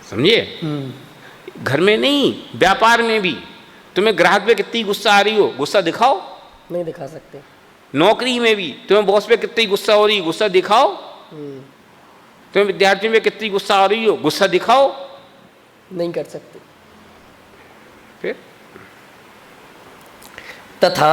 समझिए? घर में नहीं, व्यापार में भी तुम्हें ग्राहक पे कितनी गुस्सा आ रही हो, गुस्सा दिखाओ। नहीं दिखा सकते। नौकरी में भी तुम्हें बॉस पे कितनी गुस्सा हो रही है, गुस्सा दिखाओ। तुम्हें विद्यार्थी में कितनी गुस्सा आ रही हो, गुस्सा दिखाओ। नहीं कर सकते। फिर तथा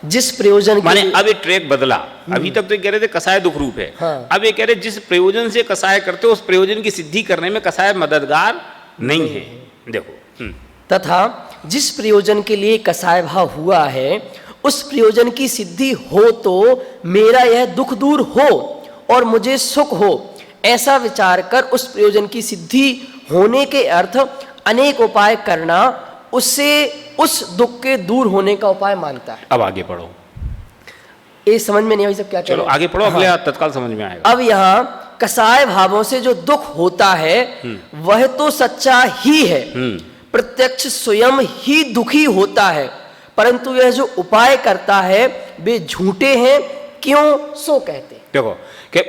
जिस प्रयोजन के माने अब ये ट्रैक बदला। अभी तक तो ये कह रहे थे कसाय दुख रूप है। हाँ। अब ये कह रहे जिस प्रयोजन से कसाय करते हो उस प्रयोजन की सिद्धि करने में कसाय मददगार नहीं है। देखो, तथा जिस प्रयोजन के लिए कसाय भाव हुआ है उस प्रयोजन की सिद्धि हो तो मेरा यह दुख दूर हो और मुझे सुख हो, ऐसा विचार कर उस प्रयोजन की सिद्धि होने के अर्थ अनेक उपाय करना उससे उस दुख के दूर होने का उपाय मानता है। अब आगे पढ़ो। ये समझ में नहीं आई सब क्या कह चलो रहे हैं? आगे पढ़ो, अगले तत्काल समझ में आएगा। अब यहाँ कसाय भावों से जो दुख होता है वह तो सच्चा ही है, प्रत्यक्ष स्वयं ही दुखी होता है, परंतु यह जो उपाय करता है वे झूठे हैं, क्यों सो कहते हैं। देखो कि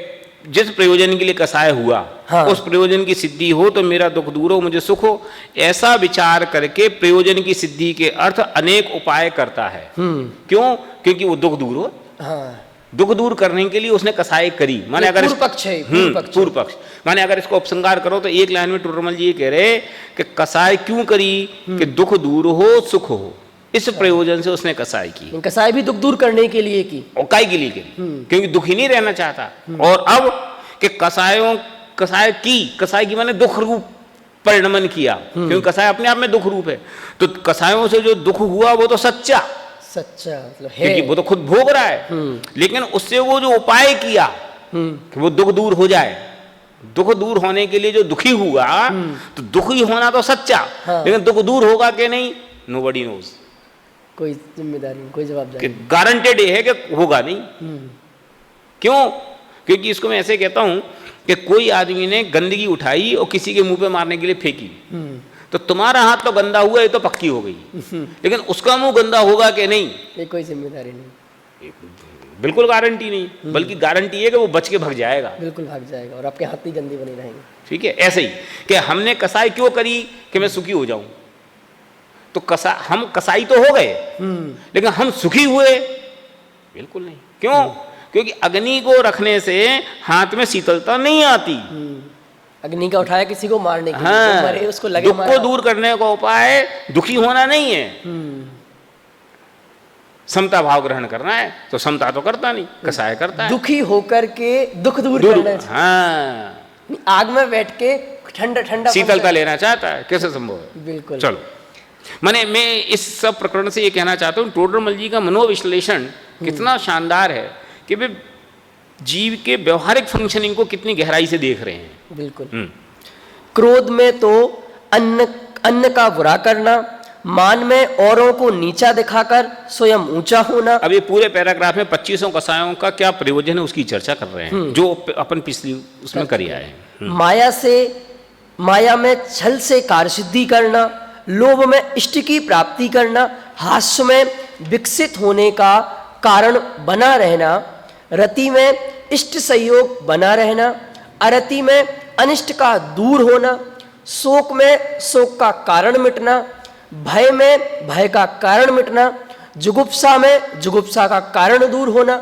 जिस प्रयोजन के लिए कसाय हुआ, हाँ। उस प्रयोजन की सिद्धि हो तो मेरा दुख दूर हो, मुझे सुख हो, ऐसा विचार करके प्रयोजन की सिद्धि के अर्थ अनेक उपाय करता है। क्यों? क्योंकि वो दुख दूर हो। हाँ, दुख दूर करने के लिए उसने कसाय करी। माने अगर पूर्व पक्ष है, पूर्व पक्ष। माने अगर इसको उपसंहार करो तो एक लाइन में टोडरमल जी ये कह रहे कि कसाय क्यों करी? कि दुख दूर हो, सुख हो, इस प्रयोजन से उसने कसाय की। कसाय भी दुख दूर करने के लिए की, और काय के लिए करी? क्योंकि दुखी नहीं रहना चाहता। और अब कि कसाय की माने दुख रूप परिणमन किया, क्योंकि कसाय अपने आप में दुख रूप है। तो कसायों से जो दुख हुआ वो तो सच्चा मतलब है, क्योंकि वो तो खुद भोग रहा है। लेकिन उससे वो जो उपाय किया कि वो दुख दूर हो जाए, दुख दूर होने के लिए जो दुखी हुआ, तो दुखी होना तो सच्चा, लेकिन दुख दूर होगा कि नहीं, नोबडी नोज। कोई जिम्मेदारी नहीं, कोई जवाबदारी नहीं। गारंटेड है कि होगा नहीं। क्यों? क्योंकि इसको मैं ऐसे कहता हूं कि कोई आदमी ने गंदगी उठाई और किसी के मुंह पे मारने के लिए फेंकी, तो तुम्हारा हाथ तो गंदा हुआ, ये तो पक्की हो गई, लेकिन उसका मुंह गंदा होगा कि नहीं, ये कोई जिम्मेदारी नहीं, बिल्कुल गारंटी नहीं। बल्कि गारंटी है कि वो बच के भाग जाएगा, बिल्कुल भाग जाएगा और आपके हाथ ही गंदी बनी रहेंगे। ठीक है, ऐसे ही कि हमने कसाई क्यों करी कि मैं सुखी हो जाऊं, तो हम कसाई तो हो गए, लेकिन हम सुखी हुए बिल्कुल नहीं। क्यों? क्योंकि अग्नि को रखने से हाथ में शीतलता नहीं आती। अग्नि का उठाया किसी को मारने के लिए, हाँ, जो मरे उसको लगे दुख मारा। को दूर करने का उपाय दुखी होना नहीं है, समता भाव ग्रहण करना है। तो समता तो करता नहीं, कसाय करता है। दुखी होकर के दुख दूर करना चाहिए। हाँ, आग में बैठ के ठंडा ठंडा शीतलता लेना चाहता है, कैसे संभव है? बिल्कुल। चलो, माने मैं इस सब प्रकरण से ये कहना चाहता हूँ, टोडरमल जी का मनोविश्लेषण कितना शानदार है कि वे जीव के व्यवहारिक फंक्शनिंग को कितनी गहराई से देख रहे हैं। बिल्कुल। क्रोध में तो अन्न का बुरा करना, मान में औरों को नीचा दिखाकर स्वयं ऊंचा होना। अब ये पूरे पैराग्राफ में 25 कसायों का क्या प्रयोजन है उसकी चर्चा कर रहे हैं, जो अपन पिछली उसमें कर आए हैं। माया में छल से कार्य सिद्धि करना, लोभ में इष्ट की प्राप्ति करना, हास्य में विकसित होने का कारण बना रहना, रति में इष्ट सहयोग बना रहना, अरति में अनिष्ट का दूर होना, शोक में शोक का कारण मिटना, भय में भय का कारण मिटना, जुगुप्सा में जुगुप्सा का कारण दूर होना,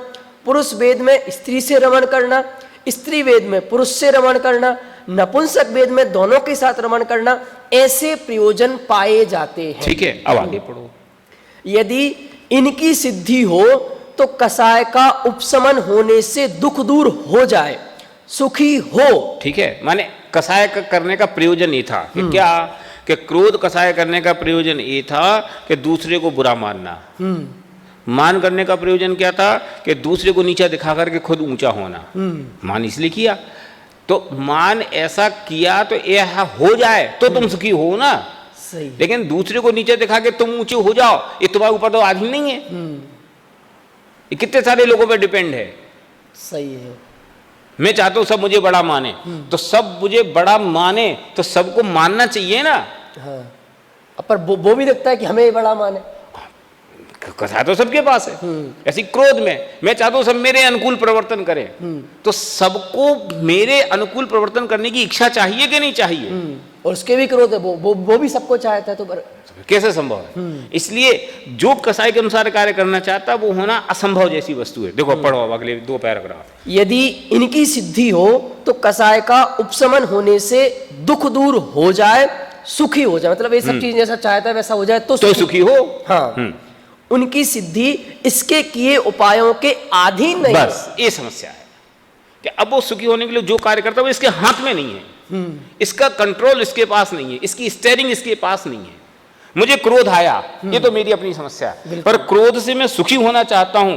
पुरुष वेद में स्त्री से रमण करना, स्त्री वेद में पुरुष से रमण करना, नपुंसक वेद में दोनों के साथ रमण करना, ऐसे प्रयोजन पाए जाते हैं। ठीक है, अब आगे पढ़ो। यदि इनकी सिद्धि हो तो कसाय का उपशमन होने से दुख दूर हो जाए, सुखी हो। ठीक है, माने कसाय करने का प्रयोजन ये था कि क्या कि क्रोध कसाय करने का प्रयोजन ये था कि दूसरे को बुरा मानना। मान करने का प्रयोजन क्या था कि दूसरे को नीचा दिखा करके खुद ऊंचा होना। मान इसलिए किया, तो मान ऐसा किया तो यह हो जाए तो तुम सुखी हो ना। सही। लेकिन दूसरे को नीचे दिखा के तुम ऊंचे हो जाओ, ये तुम्हारे ऊपर तो आधीन नहीं है। ये कितने सारे लोगों पर डिपेंड है। सही है। मैं चाहता हूं सब मुझे बड़ा माने, तो सब मुझे बड़ा माने तो सबको मानना चाहिए ना। हाँ, पर वो भी देखता है कि हमें बड़ा माने। कथा तो सबके पास है। ऐसी क्रोध में मैं चाहता हूं सब मेरे अनुकूल प्रवर्तन करें, तो सबको मेरे अनुकूल प्रवर्तन करने की इच्छा चाहिए कि नहीं चाहिए? और उसके भी क्रोध है, वो भी सबको चाहता है, तो कैसे संभव है? इसलिए जो कसाई के अनुसार कार्य करना चाहता है वो होना असंभव जैसी वस्तु है। देखो पढ़ो अब अगले 2 पैराग्राफ। यदि इनकी सिद्धि हो तो कसाय का उपशमन होने से दुख दूर हो जाए, सुखी हो जाए। मतलब ये सब चीज जैसा चाहता है वैसा हो जाए तो सुखी हो। हाँ। उनकी सिद्धि इसके किए उपायों के अधीन नहीं। बस ये समस्या है कि अब वो सुखी होने के लिए जो कार्य करता है वो इसके हाथ में नहीं है। इसका कंट्रोल इसके पास नहीं है, इसकी स्टीयरिंग इसके पास नहीं है। मुझे क्रोध आया, ये तो मेरी अपनी समस्या है, पर क्रोध से मैं सुखी होना चाहता हूं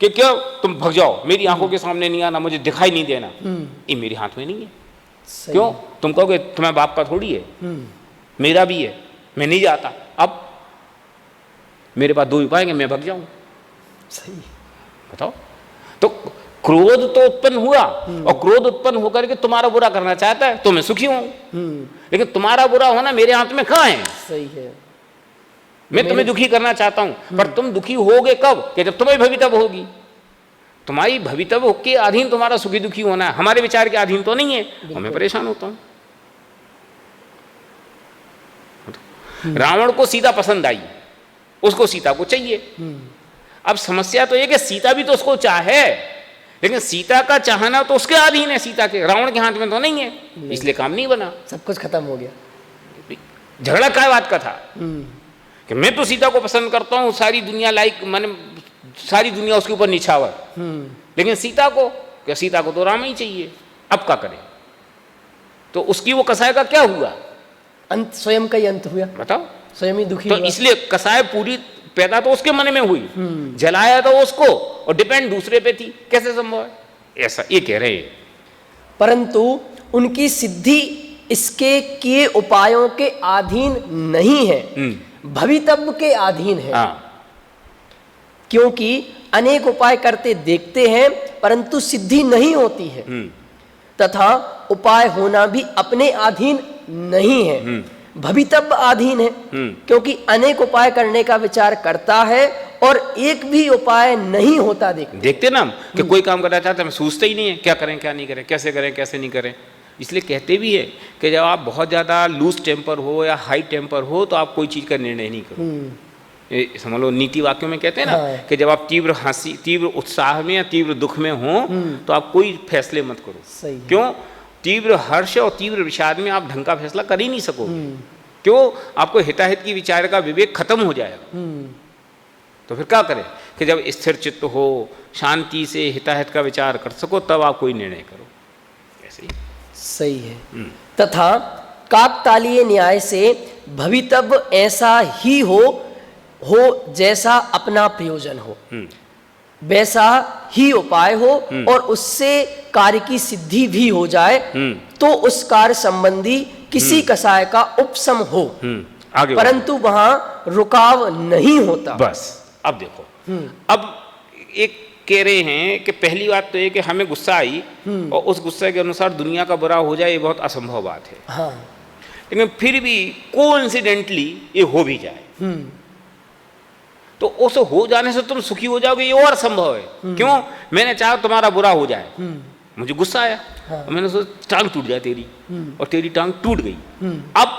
कि क्यों तुम भग जाओ, मेरी आंखों के सामने नहीं आना, मुझे दिखाई नहीं देना, ये मेरे हाथ में नहीं है। क्यों? तुम कहोगे तुम्हारे बाप का थोड़ी है, मेरा भी है, मैं नहीं जाता। अब मेरे पास 2 उपाय हैं, मैं भग जाऊं। सही बताओ। तो क्रोध तो उत्पन्न हुआ, और क्रोध उत्पन्न होकर के तुम्हारा बुरा करना चाहता है, तो मैं सुखी हूं। लेकिन तुम्हारा बुरा होना मेरे हाथ में कहां है? सही है। मैं तुम्हें दुखी करना चाहता हूं, पर तुम दुखी होगे कब? कि जब तुम्हें भवितव्य होगी। तुम्हारी भवितव्य के अधीन तुम्हारा सुखी दुखी होना है, हमारे विचार के अधीन तो नहीं है, और मैं परेशान होता हूं। रावण को सीता पसंद आई, उसको सीता को चाहिए। अब समस्या तो ये कि सीता भी तो उसको चाहे, लेकिन सीता का चाहना तो उसके अधीन है, सीता के, रावण के हाथ में तो नहीं है, इसलिए काम नहीं बना, सब कुछ खत्म हो गया। झगड़ा क्या बात का था कि मैं तो सीता को पसंद करता हूं, सारी दुनिया माने सारी दुनिया उसके ऊपर निछावर, लेकिन सीता को, क्या सीता को तो राम ही चाहिए। अब क्या करें? तो उसकी वो कसाय का क्या हुआ? अंत स्वयं का ही अंत हुआ। बताओ। स्वयं ही दुखी तो हुआ। इसलिए कसाय पूरी पैदा तो उसके मन में हुई, जलाया तो उसको, और डिपेंड दूसरे पे थी। कैसे संभव है? ऐसा ये कह रहे हैं। परंतु उनकी सिद्धि इसके किए उपायों के अधीन नहीं है, भवितव्य के अधीन है। क्योंकि अनेक उपाय करते देखते हैं परंतु सिद्धि नहीं होती है, तथा उपाय होना भी अपने अधीन नहीं है, भवितव्य अधीन है। क्योंकि अनेक उपाय करने का विचार करता है और एक भी उपाय नहीं होता। देखते ना हम कि कोई काम करना चाहते हैं, हम सोचते ही नहीं है क्या करें क्या नहीं करें, कैसे करें कैसे नहीं करें। इसलिए कहते भी है कि जब आप बहुत ज़्यादा लूज टेम्पर हो या हाई टेम्पर हो तो आप कोई चीज़ का निर्णय नहीं करो। समझ लो नीति वाक्यों में कहते हैं ना कि जब आप तीव्र हंसी, तीव्र उत्साह में या तीव्र दुख में हो तो आप कोई फैसले मत करो। क्यों? तीव्र हर्ष और तीव्र विषाद में आप ढंग का फैसला कर ही नहीं सकोगे। क्यों? आपको हिताहित की विचार का विवेक खत्म हो जाएगा। तो फिर क्या करें कि जब स्थिर चित्त हो, शांति से हिताहित का विचार कर सको, तब आप कोई निर्णय करो। ऐसे ही सही है। तथा काकतालीय न्याय से भवितव्य ऐसा ही हो जैसा अपना प्रयोजन हो, वैसा ही उपाय हो, और उससे कार्य की सिद्धि भी हो जाए, तो उस कार्य संबंधी किसी कसाय का उपशम हो, आगे परंतु वहां रुकाव नहीं होता। बस अब देखो, अब एक कह रहे हैं कि पहली बात तो ये कि हमें गुस्सा आई और उस गुस्से के अनुसार दुनिया का बुरा हो जाए, ये बहुत असंभव बात है। हाँ। लेकिन फिर भी कोइंसिडेंटली ये हो भी जाए तो उस हो जाने से तुम सुखी हो जाओगे, ये और संभव है। क्यों? मैंने चाहा तुम्हारा बुरा हो जाए, मुझे गुस्सा आया, हाँ। मैंने सोचा टांग टूट जाए तेरी, और तेरी टांग टूट गई। अब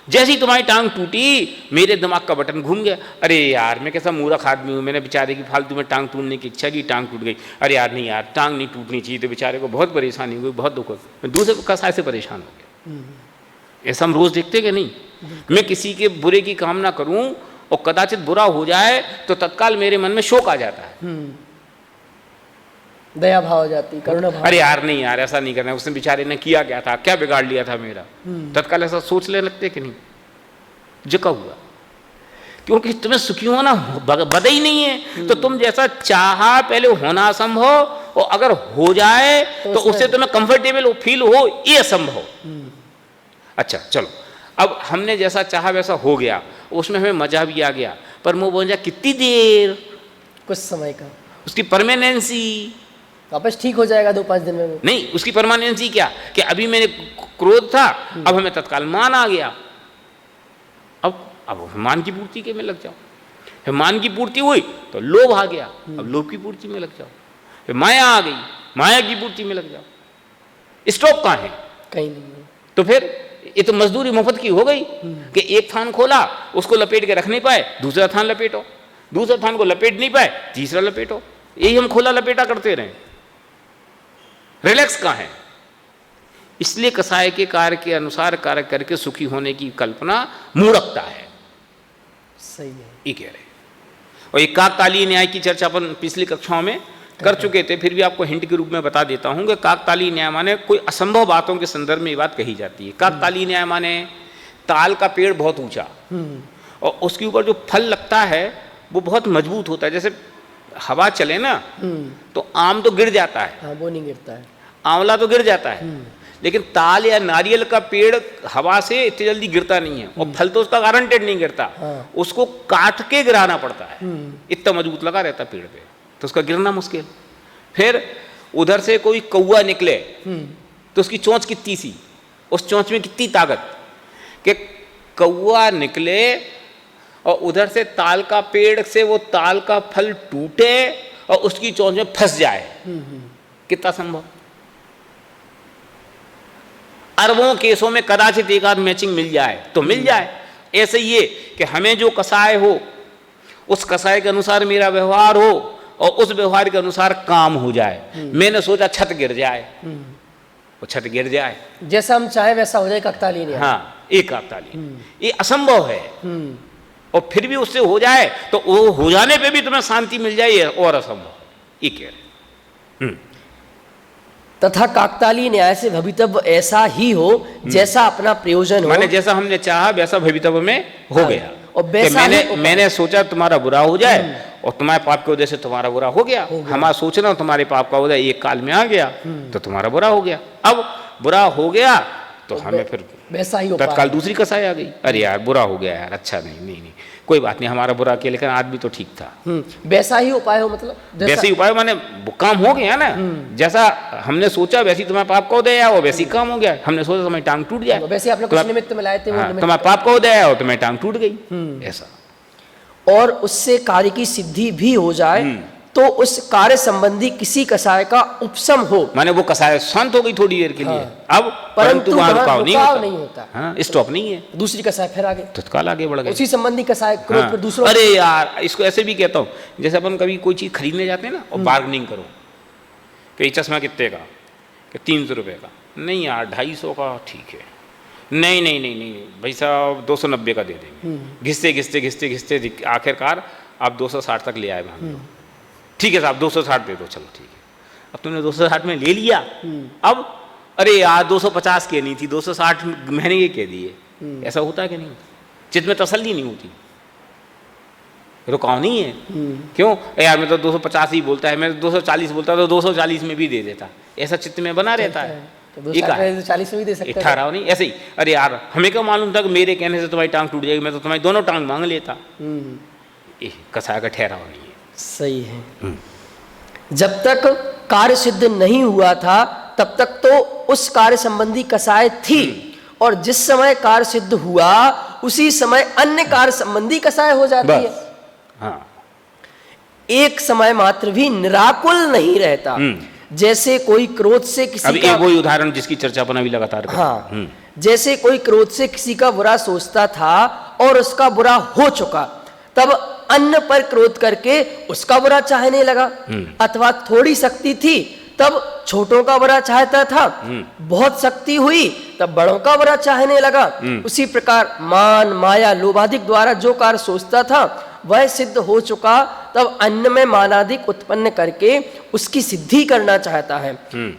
जैसी तुम्हारी टांग टूटी, मेरे दिमाग का बटन घूम गया, अरे यार मैं कैसा मूर्ख आदमी हूँ, मैंने बेचारे की फालतू में टांग टूटने की इच्छा की, टांग टूट गई। अरे यार नहीं यार, टांग नहीं टूटनी चाहिए, तो बेचारे को बहुत परेशानी हुई, बहुत दुख हुआ, मैं दूसरे कसाय से परेशान हो गया। ऐसा हम रोज देखते कि नहीं? मैं किसी के बुरे की कामना करूं और कदाचित बुरा हो जाए तो तत्काल मेरे मन में शोक आ जाता है, दया भाव हो जाती, करुणा भाव। अरे यार नहीं यार, ऐसा नहीं करना, उसने बेचारे ने किया क्या था, क्या बिगाड़ लिया था मेरा, तत्काल ऐसा सोचने लगते कि नहीं? झुका हुआ, क्योंकि तुम्हें सुखी होना बदा ही नहीं है। तो तुम जैसा चाहा पहले होना असंभव, और अगर हो जाए तो उससे तुम्हें कंफर्टेबल फील हो, ये असंभव। अच्छा चलो, अब हमने जैसा चाहा वैसा हो गया, उसमें हमें मजा भी आ गया, पर वो बोल जा कितनी देर, कुछ समय का, उसकी परमानेंसी वापस ठीक हो जाएगा 2-5 दिन में नहीं। उसकी परमानेंसी क्या कि अभी मेरे क्रोध था, अब हमें तत्काल मान आ गया, अब मान की पूर्ति के में लग जाओ। फिर मान की पूर्ति हुई तो लोभ आ गया, अब लोभ की पूर्ति में लग जाओ। फिर माया आ गई, माया की पूर्ति में लग जाओ। स्टॉप कहाँ है? कहीं नहीं है। तो फिर ये तो मजदूरी मुफ्त की हो गई कि एक थान खोला, उसको लपेट के रख नहीं पाए, दूसरा थान लपेटो, दूसरा थान को लपेट नहीं पाए, तीसरा लपेटो। यही हम खोला लपेटा करते रहे। रिलैक्स कहाँ है? इसलिए कसाय के कार्य के अनुसार कार्य करके सुखी होने की कल्पना मूढ़ता है। सही है, ये कह रहे। और ये काकतालीय न्याय की चर्चा अपन पिछली कक्षाओं में कर चुके थे, फिर भी आपको हिंट के रूप में बता देता हूं कि काकतालीय न्याय माने कोई असंभव बातों के संदर्भ में ये बात कही जाती है। काकतालीय न्याय माने ताल का पेड़ बहुत ऊंचा और उसके ऊपर जो फल लगता है वो बहुत मजबूत होता है। जैसे हवा चले ना तो आम तो गिर जाता है, हाँ, वो नहीं गिरता है, आंवला तो गिर जाता है, लेकिन ताल या नारियल का पेड़ हवा से इतनी जल्दी गिरता नहीं है, और फल तो उसका गारंटेड नहीं गिरता। हाँ। उसको उसको काट के गिराना पड़ता है, इतना मजबूत लगा रहता पेड़ पे, तो उसका गिरना मुश्किल। फिर उधर से कोई कौवा निकले तो उसकी चोंच कितनी सी, उस चोंच में कितनी ताकत कि कौवा निकले और उधर से ताल का पेड़ से वो ताल का फल टूटे और उसकी चोंच में फंस जाए। कितना संभव? अरबों केसों में कदाचित एक आध मैचिंग मिल जाए तो मिल जाए। ऐसे ये कि हमें जो कसाय हो उस कसाय के अनुसार मेरा व्यवहार हो और उस व्यवहार के अनुसार काम हो जाए। मैंने सोचा छत गिर जाए, वो छत गिर जाए, जैसा हम चाहे वैसा हो जाए, काकतालीय न्याय। हाँ, एक काकतालीय। ये असंभव है, और फिर भी उससे हो जाए तो वो हो जाने पे भी तुम्हें शांति मिल जाए, और असंभव। ये कह रहे। तथा काकतालीय न्याय से भवितव्य ऐसा ही हो जैसा अपना प्रयोजन हो, माने जैसा हमने चाहा वैसा भवितव्य में हो गया। और वैसा मैंने सोचा तुम्हारा बुरा हो जाए और तुम्हारे पाप के वजह से तुम्हारा बुरा हो गया। हमारा सोचना तुम्हारे पाप का हो जाए एक काल में आ गया तो तुम्हारा बुरा हो गया। अब बुरा हो गया तो हमें फिर वैसा ही तत्काल दूसरी कसाई आ गई, अरे यार बुरा हो गया यार, अच्छा नहीं कोई बात नहीं, हमारा बुरा किया लेकिन आदमी तो ठीक था। वैसा ही उपाय हो, मतलब वैसे ही उपाय माने काम हो गया ना, जैसा हमने सोचा वैसी तुम्हारे पाप का उदय आया, वैसी काम हो गया। हमने सोचा तुम्हारी टांग टूट जाए, वैसे आपने कुछ निमित्त में लाए थे, तुम्हारे पाप का उदय आया और तुम्हारी टांग टूट गई, ऐसा। और उससे कार्य की सिद्धि भी हो जाए तो उस कार्य संबंधी किसी कसाय का उपशम हो, माने वो कसाय शांत हो गई थोड़ी देर के लिए। अब परंतु वहां रुकाव नहीं होता, हाँ, स्टॉप नहीं है, दूसरी कसाय फिर आगे तत्काल आगे बढ़ गए, उसी संबंधी कसाय क्रोध हाँ। पर दूसरों। अरे यार, इसको ऐसे भी कहता हूँ, जैसे अपन कभी कोई चीज खरीदने जाते हैं ना और बार्गेनिंग करो कि ये चश्मा कितने का, कि 300 रुपये का, नहीं यार 250 का ठीक है, नहीं भाई साहब 290 का दे देंगे। घिसते आखिरकार आप 260 तक ले आए, मान लो ठीक है साहब 260 दे दो, चलो ठीक है। अब तुमने 260 में ले लिया, अब अरे यार 250 के नहीं थी, 260 महंगे के दिए। ऐसा होता है कि नहीं होता? चित्त में तसल्ली नहीं होती, रुकाव नहीं है। क्यों यार, मैं तो 250 ही बोलता है, मैं 240 बोलता तो 240 में भी दे देता, ऐसा चित्त में बना रहता है। 40 में भी दे सकते हैं, 18 नहीं, ऐसे ही। अरे यार हमें क्या मालूम था कि मेरे कहने से तुम्हारी टांग टूट जाएगी, मैं तो तुम्हारी दोनों टांग मांग लेता। कसाय का ठहराव नहीं है। सही है। जब तक कार्य सिद्ध नहीं हुआ था तब तक तो उस कार्य संबंधी कसाय थी, और जिस समय कार्य सिद्ध हुआ उसी समय अन्य कार्य संबंधी कसाय हो जाती है। हाँ। एक समय मात्र भी निराकुल नहीं रहता। जैसे कोई क्रोध से किसी अब का, वही उदाहरण जिसकी चर्चा अपन अभी लगातार कर, हाँ, जैसे कोई क्रोध से किसी का बुरा सोचता था और उसका बुरा हो चुका, तब अन्य पर क्रोध करके उसका बुरा चाहने लगा, अथवा थोड़ी शक्ति थी तब छोटों का बुरा चाहता था, बहुत शक्ति हुई तब बड़ों का बुरा चाहने लगा। उसी प्रकार मान माया लोभाधिक द्वारा जो कार्य सोचता था वह सिद्ध हो चुका, तब अन्य में मानाधिक उत्पन्न करके उसकी सिद्धि करना चाहता है।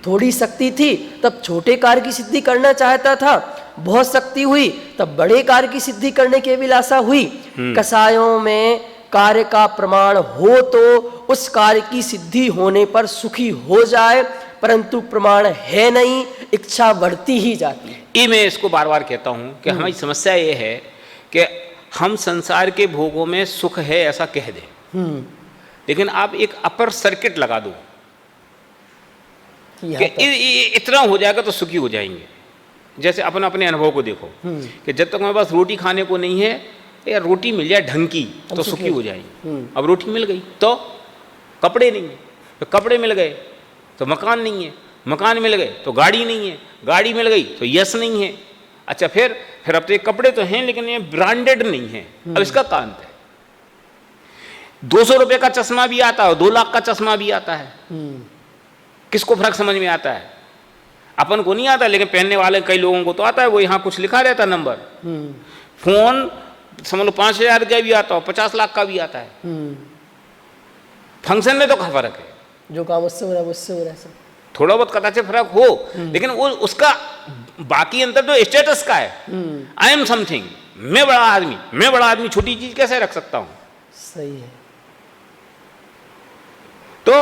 थोड़ी शक्ति थी तब छोटे कार्य की सिद्धि करना चाहता था, बहुत शक्ति हुई तब बड़े कार्य की सिद्धि करने की अभिलाषा हुई। कसायों में कार्य का प्रमाण हो तो उस कार्य की सिद्धि होने पर सुखी हो जाए, परंतु प्रमाण है नहीं, इच्छा बढ़ती ही जाती है। ये मैं इसको बार बार कहता हूँ कि हमारी समस्या ये है कि हम संसार के भोगों में सुख है ऐसा कह दें, लेकिन आप एक अपर सर्किट लगा दो कि इतना हो जाएगा तो सुखी हो जाएंगे। जैसे अपना अपने अनुभव को देखो कि जब तक हमारे पास रोटी खाने को नहीं है, यार रोटी मिल जाए ढंग की तो सुखी हो जाएंगे। अब रोटी मिल गई तो कपड़े नहीं है, तो कपड़े मिल गए तो मकान नहीं है, मकान मिल गए तो गाड़ी नहीं है, गाड़ी मिल गई तो यश नहीं है। अच्छा फिर अब तो ये कपड़े तो हैं लेकिन ये ब्रांडेड नहीं है। अब इसका का अंत है, 200 रुपए का चश्मा भी आता है, 2 लाख का चश्मा भी आता है। किसको फर्क समझ में आता है? अपन को नहीं आता, लेकिन पहनने वाले कई लोगों को तो आता है। वो यहाँ कुछ लिखा रहता नंबर। फोन समझ लो 5000 का भी आता हो, 50 लाख का भी आता है। फंक्शन में तो क्या फर्क है? जो काम उससे हो रहा है उससे हो रहा है सब। थोड़ा बहुत कदाचित फर्क हो, लेकिन वो उसका बाकी अंतर तो स्टेटस का है। आई एम समथिंग, मैं बड़ा आदमी छोटी चीज कैसे रख सकता हूं? सही है। तो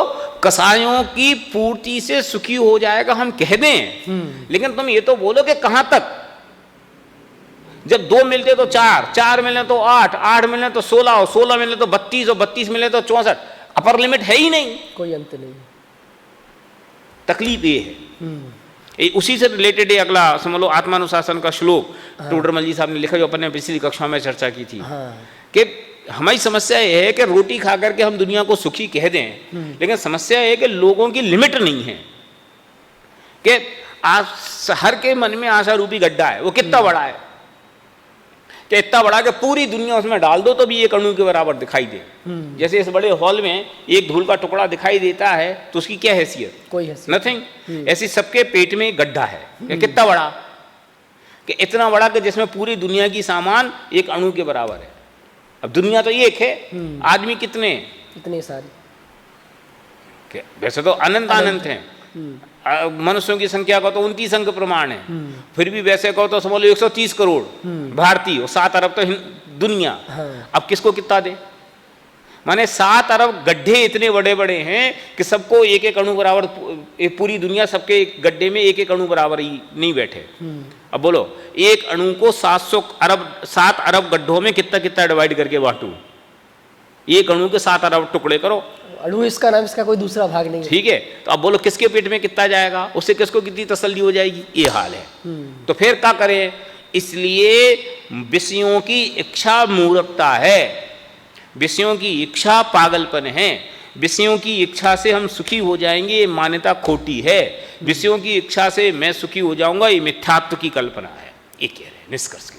कसायों की पूर्ति से सुखी हो जाएगा हम कह दें, लेकिन तुम ये तो बोलो कि कहां तक? जब 2 मिलते तो 4, 4 मिले तो 8, 8 मिले तो 16, 16 मिले तो 32 और 32 मिले तो 64। अपर लिमिट है ही नहीं, कोई अंत नहीं। तकलीफ ये है। उसी से रिलेटेड अगला समझ लो आत्मानुशासन का श्लोक टोडरमल जी साहब ने लिखा, जो अपन ने पिछली कक्षा में चर्चा की थी। कि हमारी समस्या यह है कि रोटी खा करके हम दुनिया को सुखी कह दें, लेकिन समस्या यह है कि लोगों की लिमिट नहीं है। कि हर के मन में आशा रूपी गड्ढा है, वो कितना बड़ा है कि इतना बड़ा कि पूरी दुनिया उसमें डाल दो तो भी एक अणु के बराबर दिखाई दे। जैसे इस बड़े हॉल में एक धूल का टुकड़ा दिखाई देता है तो उसकी क्या हैसियत? कोई हैसियत नथिंग। ऐसी सबके पेट में गड्ढा है कि कितना बड़ा, कि इतना बड़ा कि जिसमें पूरी दुनिया की सामान एक अणु के बराबर है। अब दुनिया तो एक है, आदमी कितने सारे? वैसे तो अनंत हैं। मनुष्यों की संख्या का तो 29 अंक प्रमाण है, फिर भी वैसे कहो तो समझ लो 130 करोड़ भारतीय और 7 अरब तो दुनिया। अब किसको कितना दे? माने 7 अरब गड्ढे इतने बड़े बड़े हैं कि सबको एक एक अणु बराबर, पूरी दुनिया सबके एक गड्ढे में एक एक अणु बराबर ही नहीं बैठे। अब बोलो एक अणु को 7 अरब गड्ढों में कितना कितना डिवाइड करके बांटू? एक अणु के 7 अरब टुकड़े करो। अणु इसका नाम, इसका कोई दूसरा भाग नहीं है। ठीक है, तो अब बोलो किसके पेट में कितना जाएगा? उससे किसको कितनी तसल्ली हो जाएगी? ये हाल है। तो फिर क्या करें? इसलिए विषयों की इच्छा मूर्खता है, विषयों की इच्छा पागलपन है। विषयों की इच्छा से हम सुखी हो जाएंगे, ये मान्यता खोटी है। विषयों की इच्छा से मैं सुखी हो जाऊंगा, ये मिथ्यात्व की कल्पना है। ये कह रहे हैं निष्कर्ष के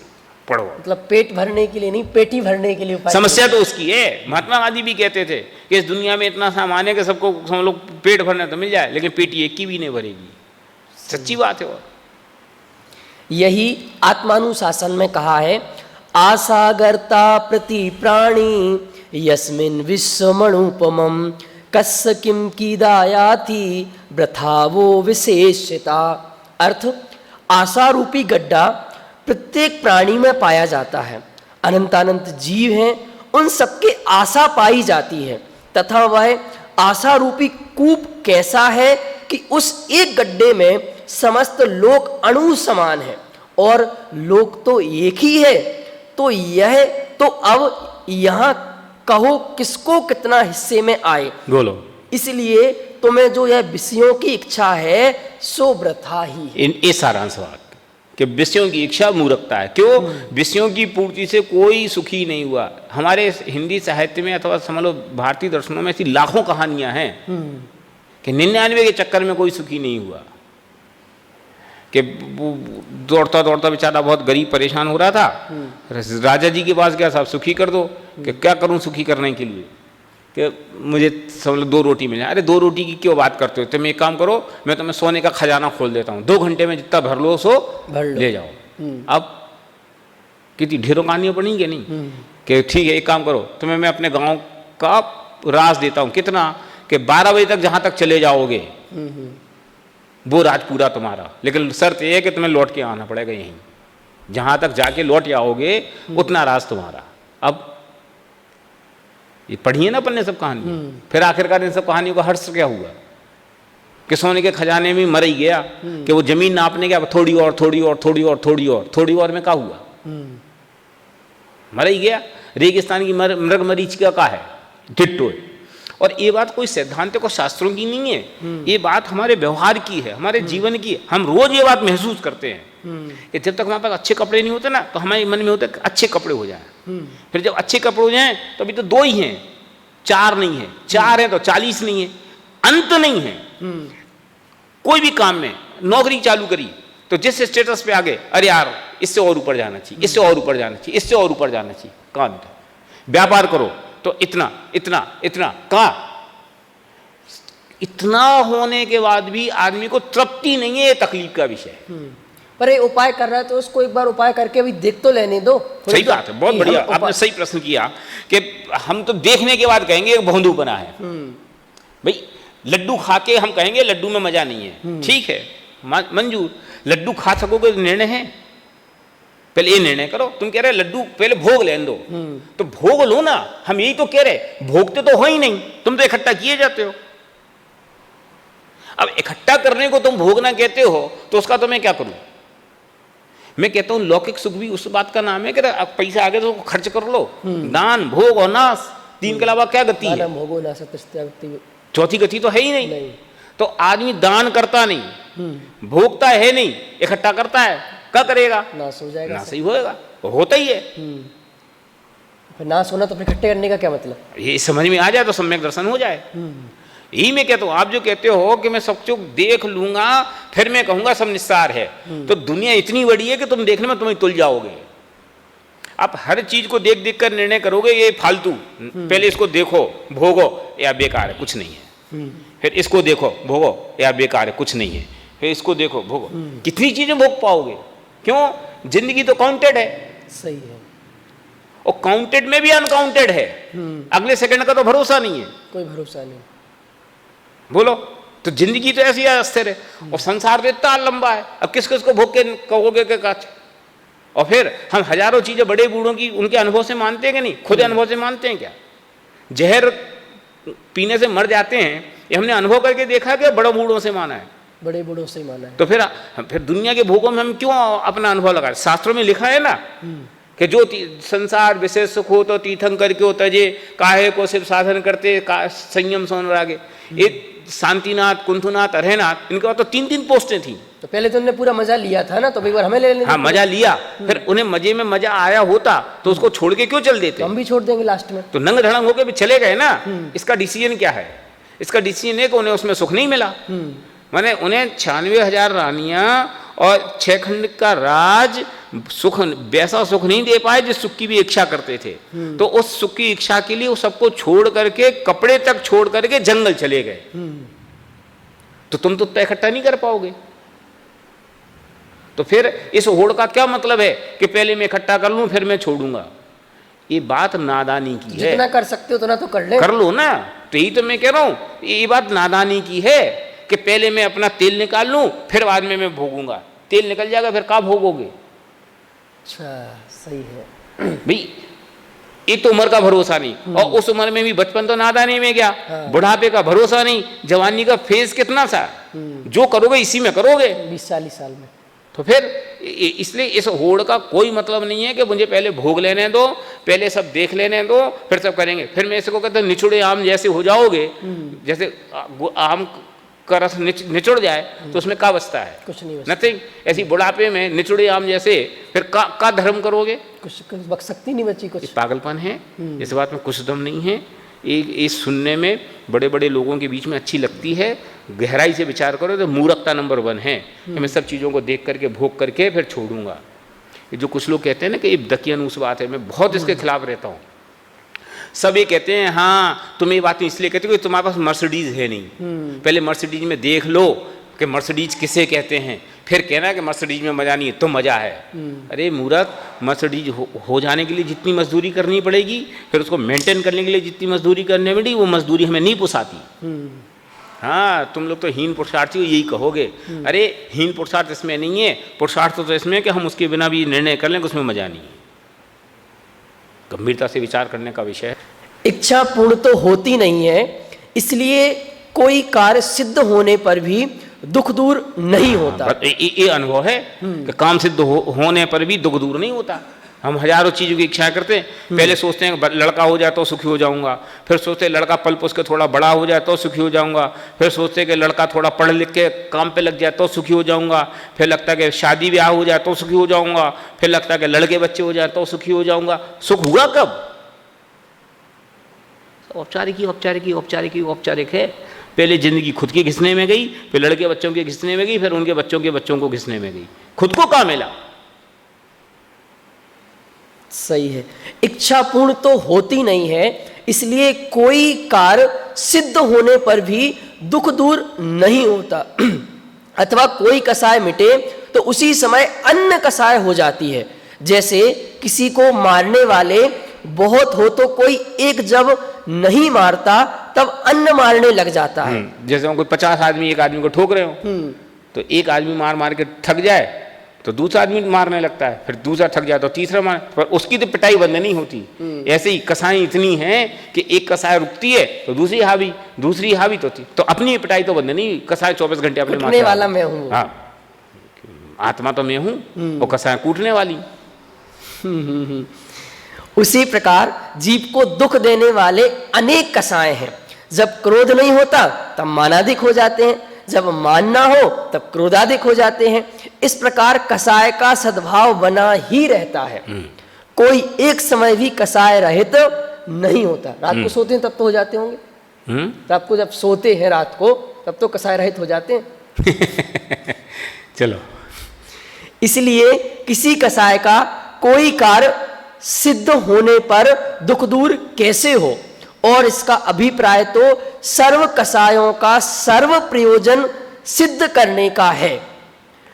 पढ़ो। मतलब पेट भरने के लिए नहीं, पेटी भरने के लिए उपाय। समस्या तो उसकी है। महात्मा गांधी भी कहते थे कि इस दुनिया में इतना सामान है कि सबको हम लोग पेट भरना तो मिल जाए, लेकिन पेटी एक की भी नहीं भरेगी। सच्ची बात है। और यही आत्मानुशासन में कहा है, आसागरता प्रति प्राणी यस्मिन विश्वमणुपमम कस्य किम कीदायाति वृथा वो विशेषता। अर्थ, आशा रूपी गड्ढा प्रत्येक प्राणी में पाया जाता है। अनंतानंत जीव हैं, उन सबके आशा पाई जाती है, तथा वह आशा रूपी कूप कैसा है कि उस एक गड्ढे में समस्त लोक अणु समान है और लोक तो एक ही है। तो यह तो अब यहाँ कहो किसको कितना हिस्से में आए। बोलो। इसलिए तुम्हें जो यह विषयों की इच्छा है सो वृथा ही है। ये सारांश वाक्य कि विषयों की इच्छा मूर्खता है। क्यों? विषयों की पूर्ति से कोई सुखी नहीं हुआ। हमारे हिंदी साहित्य में अथवा समझ लो भारतीय दर्शनों में ऐसी लाखों कहानियां हैं कि 99 के चक्कर में कोई सुखी नहीं हुआ। कि दौड़ता दौड़ता बेचारा बहुत गरीब परेशान हो रहा था, राजा जी के पास गया, साहब सुखी कर दो। कि क्या करूं सुखी करने के लिए? कि मुझे समझ लो 2 रोटी मिल जाए। अरे 2 रोटी की क्यों बात करते हो? तुम एक काम करो, मैं तुम्हें सोने का खजाना खोल देता हूँ, 2 घंटे में जितना भर लो सो भर ले जाओ। अब कितनी ढेरों कहानियाँ पढ़ेंगे नहीं कि ठीक है एक काम करो, तुम्हें मैं अपने गाँव का राज देता हूँ। कितना? कि 12 बजे तक जहाँ तक चले जाओगे वो राज पूरा तुम्हारा, लेकिन शर्त यह है कि तुम्हें लौट के आना पड़ेगा यहीं। जहाँ तक जाके लौट आओगे उतना राज तुम्हारा। अब ये पढ़िए ना अपन ने सब कहानी। फिर आखिरकार इन सब कहानियों का हर्ष क्या हुआ कि सोने के खजाने में मर ही गया कि वो जमीन नापने गया, थोड़ी और थोड़ी और थोड़ी और थोड़ी और थोड़ी और में क्या हुआ, मर ही गया। रेगिस्तान की मृग मरीचिका का है डिट्टो है। और ये बात कोई सैद्धांतिक और शास्त्रों की नहीं है, ये बात हमारे व्यवहार की है, हमारे जीवन की है। हम रोज ये बात महसूस करते हैं कि जब तक हमारे पास अच्छे कपड़े नहीं होते ना तो हमारे मन में होता है कि अच्छे कपड़े हो जाएं। फिर जब अच्छे कपड़े हो जाएं तो अभी तो 2 ही हैं, 4 नहीं है, 4 है तो 40 नहीं है, अंत नहीं है। कोई भी काम में नौकरी चालू करी तो जिस स्टेटस पे आ गए, अरे यार इससे और ऊपर जाना चाहिए, इससे और ऊपर जाना चाहिए, इससे और ऊपर जाना चाहिए। कौन? व्यापार करो तो इतना इतना इतना, कहाँ? इतना होने के बाद भी आदमी को तृप्ति नहीं है, ये तकलीफ का विषय है। पर ये उपाय कर रहा है तो उसको एक बार उपाय करके अभी देख तो लेने दो। सही बात है, बहुत बढ़िया, आपने सही प्रश्न किया कि हम तो देखने के बाद कहेंगे भोंदू बना है। भाई लड्डू खा के हम कहेंगे लड्डू में मजा नहीं है, ठीक है मंजूर। लड्डू खा सकोगे तो निर्णय है, पहले ये निर्णय करो। तुम कह रहे लड्डू पहले भोग लेने दो, तो भोग लो ना। हम यही तो कह रहे, भोगते तो हो ही नहीं, तुम तो इकट्ठा किए जाते हो। अब इकट्ठा करने को तुम भोगना कहते हो तो उसका तो मैं क्या करूं? मैं कहता हूं लौकिक सुख भी उस बात का नाम है कि पैसा आगे तो खर्च कर लो। दान, भोग और नाश, 3 के अलावा क्या गति है? भोगो नाश, चौथी गति तो है ही नहीं। तो आदमी दान करता नहीं, भोगता है नहीं, इकट्ठा करता है, क्या करेगा? नाश हो जाएगा, नाश ही होएगा, होता ही है। फिर नाश होना तो फिर इकट्ठे करने का क्या मतलब? ये समझ में आ जाए तो सम्यक दर्शन हो जाए। यही मैं कहता हूँ, आप जो कहते हो कि मैं सब कुछ देख लूंगा फिर मैं कहूंगा सब निस्सार है, तो दुनिया इतनी बड़ी है कि तुम देखने में तुम्हें तुल जाओगे। आप हर चीज को देख देख कर निर्णय करोगे ये फालतू, पहले इसको देखो भोगो या बेकार है कुछ नहीं है, फिर इसको देखो भोगो या बेकार है कुछ नहीं है, फिर इसको देखो भोगो। कितनी चीजें भोग पाओगे? क्यों? जिंदगी तो काउंटेड है। सही है। और काउंटेड में भी अनकाउंटेड है, अगले सेकंड का तो भरोसा नहीं है, कोई भरोसा नहीं। बोलो, तो जिंदगी तो ऐसी अस्थिर है और संसार तो इतना लंबा है। अब किस किस को भोग के कहोगे के काच? और फिर हम हजारों चीजें बड़े बूढ़ों की उनके अनुभव से मानते हैं कि नहीं? खुद अनुभव से मानते हैं क्या? जहर पीने से मर जाते हैं ये हमने अनुभव करके देखा कि बड़े बूढ़ों से माना है, बड़े बूढ़ों से माना है। तो फिर दुनिया के भोगों में हम क्यों अपना अनुभव लगाए? शास्त्रों में लिखा है ना कि जो संसार विशेष सुख हो तो तीर्थंकर क्यों तजे, काहे को सिर्फ साधन करते संयम सोन रागे। एक शांतिनाथ, कुंथुनाथ, अरहनाथ, इनके बाद तो 3-3 पोस्टें थी। तो पहले तो उन्होंने पूरा मजा लिया था ना, तो एक बार हमें ले लेने। हाँ मजा लिया, फिर उन्हें मजे में मजा आया होता तो उसको छोड़ के क्यों चल देते? तो हम भी छोड़ देंगे लास्ट में। तो नंग धड़ंग होके भी चले गए ना। इसका डिसीजन क्या है? इसका डिसीजन है कि उन्हें उसमें सुख नहीं मिला। माने उन्हें 96,000 रानियां और 6 खंड का राज सुख, वैसा सुख नहीं दे पाए जिस सुख की भी इच्छा करते थे। तो उस सुख की इच्छा के लिए वो सबको छोड़ करके, कपड़े तक छोड़ करके जंगल चले गए। तो तुम तो इकट्ठा नहीं कर पाओगे। तो फिर इस होड़ का क्या मतलब है कि पहले मैं इकट्ठा कर लूं फिर मैं छोड़ूंगा? ये बात नादानी की है। जितना कर सकते हो उतना तो कर ले, कर लो ना। तो यही तो मैं कह रहा हूं, ये बात नादानी की है कि पहले मैं अपना तेल निकाल लूं फिर बाद में मैं भोगूंगा। तेल निकल जाएगा फिर कहाँ भोगोगे? अच्छा, सही है भाई। एक तो उम्र का भरोसा नहीं, और उस उम्र में भी बचपन तो नादानी में गया। बुढ़ापे का भरोसा नहीं, जवानी का फेज कितना सा, जो करोगे इसी में करोगे 20-40 साल में। तो फिर इसलिए इस होड़ का कोई मतलब नहीं है कि मुझे पहले भोग लेने दो, पहले सब देख लेने दो फिर सब करेंगे। फिर मैं इसको कहता हूं निचुड़े आम जैसे हो जाओगे, जैसे आम का रस निचुड़ जाए तो उसमें क्या बचता है? कुछ नहीं बचता। नथिंग। ऐसी बुढ़ापे में निचुड़े आम जैसे फिर का धर्म करोगे? कुछ बच सकती नहीं बची कुछ। पागलपन है, इस बात में कुछ दम नहीं है। एक सुनने में बड़े बड़े लोगों के बीच में अच्छी लगती है, गहराई से विचार करो तो मूर्खता नंबर 1 है कि मैं सब चीज़ों को देख करके भोग करके फिर छोड़ूंगा। ये जो कुछ लोग कहते हैं ना कि ये दकियानूस बात है, मैं बहुत इसके खिलाफ रहता हूँ। सब ये कहते हैं हाँ तुम ये बात इसलिए कहते हो कि तुम्हारे पास मर्सिडीज है नहीं, पहले मर्सिडीज में देख लो कि मर्सिडीज किसे कहते हैं, फिर कहना कि मर्सिडीज में मजा नहीं है तो मजा है। अरे मूर्ख, मर्सिडीज हो जाने के लिए जितनी मजदूरी करनी पड़ेगी, फिर उसको मेंटेन करने के लिए जितनी मजदूरी करनी पड़ेगी, वो मजदूरी हमें नहीं पोसाती। हाँ, तुम लोग तो हीन पुरुषार्थी हो, यही कहोगे। अरे हीन पुरुषार्थ इसमें नहीं है, पुरुषार्थ तो इसमें है कि हम उसके बिना भी निर्णय कर लें, उसमें मजा नहीं है। गंभीरता से विचार करने का विषय है। इच्छा पूर्ण तो होती नहीं है, इसलिए कोई कार्य सिद्ध होने पर भी दुख दूर नहीं होता। ये अनुभव है कि काम सिद्ध होने पर भी दुख दूर नहीं होता। हम हजारों चीज़ों की इच्छाएं करते हैं, पहले सोचते हैं लड़का हो जाए तो सुखी हो जाऊंगा, फिर सोचते हैं लड़का पल पुस के थोड़ा बड़ा हो जाए तो सुखी हो जाऊंगा, फिर सोचते हैं कि लड़का थोड़ा पढ़ लिख के काम पे लग जाए तो सुखी हो जाऊंगा, फिर लगता है कि शादी ब्याह हो जाए तो सुखी हो जाऊंगा, फिर लगता है कि लड़के बच्चे हो जाए तो सुखी हो जाऊंगा। सुख हुआ कब? औपचारिक है। पहले जिंदगी खुद की घिसने में गई, फिर लड़के बच्चों के घिसने में गई, फिर उनके बच्चों के बच्चों को घिसने में गई। खुद को कहाँ मिला? सही है, इच्छा पूर्ण तो होती नहीं है, इसलिए कोई कार्य सिद्ध होने पर भी दुख दूर नहीं होता। अथवा कोई कसाय मिटे तो उसी समय अन्य कसाय हो जाती है। जैसे किसी को मारने वाले बहुत हो तो कोई एक जब नहीं मारता तब अन्य मारने लग जाता है। जैसे कोई 50 आदमी एक आदमी को ठोक रहे हो, तो एक आदमी मार मार के थक जाए तो दूसरा आदमी मारने लगता है, फिर दूसरा थक जाए तो तीसरा मार, पर उसकी तो पिटाई बंद नहीं होती। ऐसे ही कसाई इतनी है कि एक कसाई रुकती है तो दूसरी हावी तो अपनी पिटाई तो बंद नहीं। कसाई 24 घंटे अपने कूटने वाला मैं हूँ। हाँ, आत्मा तो मैं हूँ, वो कसाई कूटने वाली। उसी प्रकार जीव को दुख देने वाले अनेक कसाय हैं। जब क्रोध नहीं होता तब मानाधिक हो जाते हैं, जब मान ना हो तब क्रोधाधिक हो जाते हैं। इस प्रकार कसाय का सद्भाव बना ही रहता है। कोई एक समय भी कसाय रहित नहीं होता। रात को सोते हैं तब तो हो जाते होंगे। रात को जब सोते हैं रात को तब तो कसाय रहित हो जाते हैं। चलो, इसलिए किसी कसाय का कोई कार्य सिद्ध होने पर दुख दूर कैसे हो? और इसका अभिप्राय तो सर्व कसायों का सर्व प्रयोजन सिद्ध करने का है।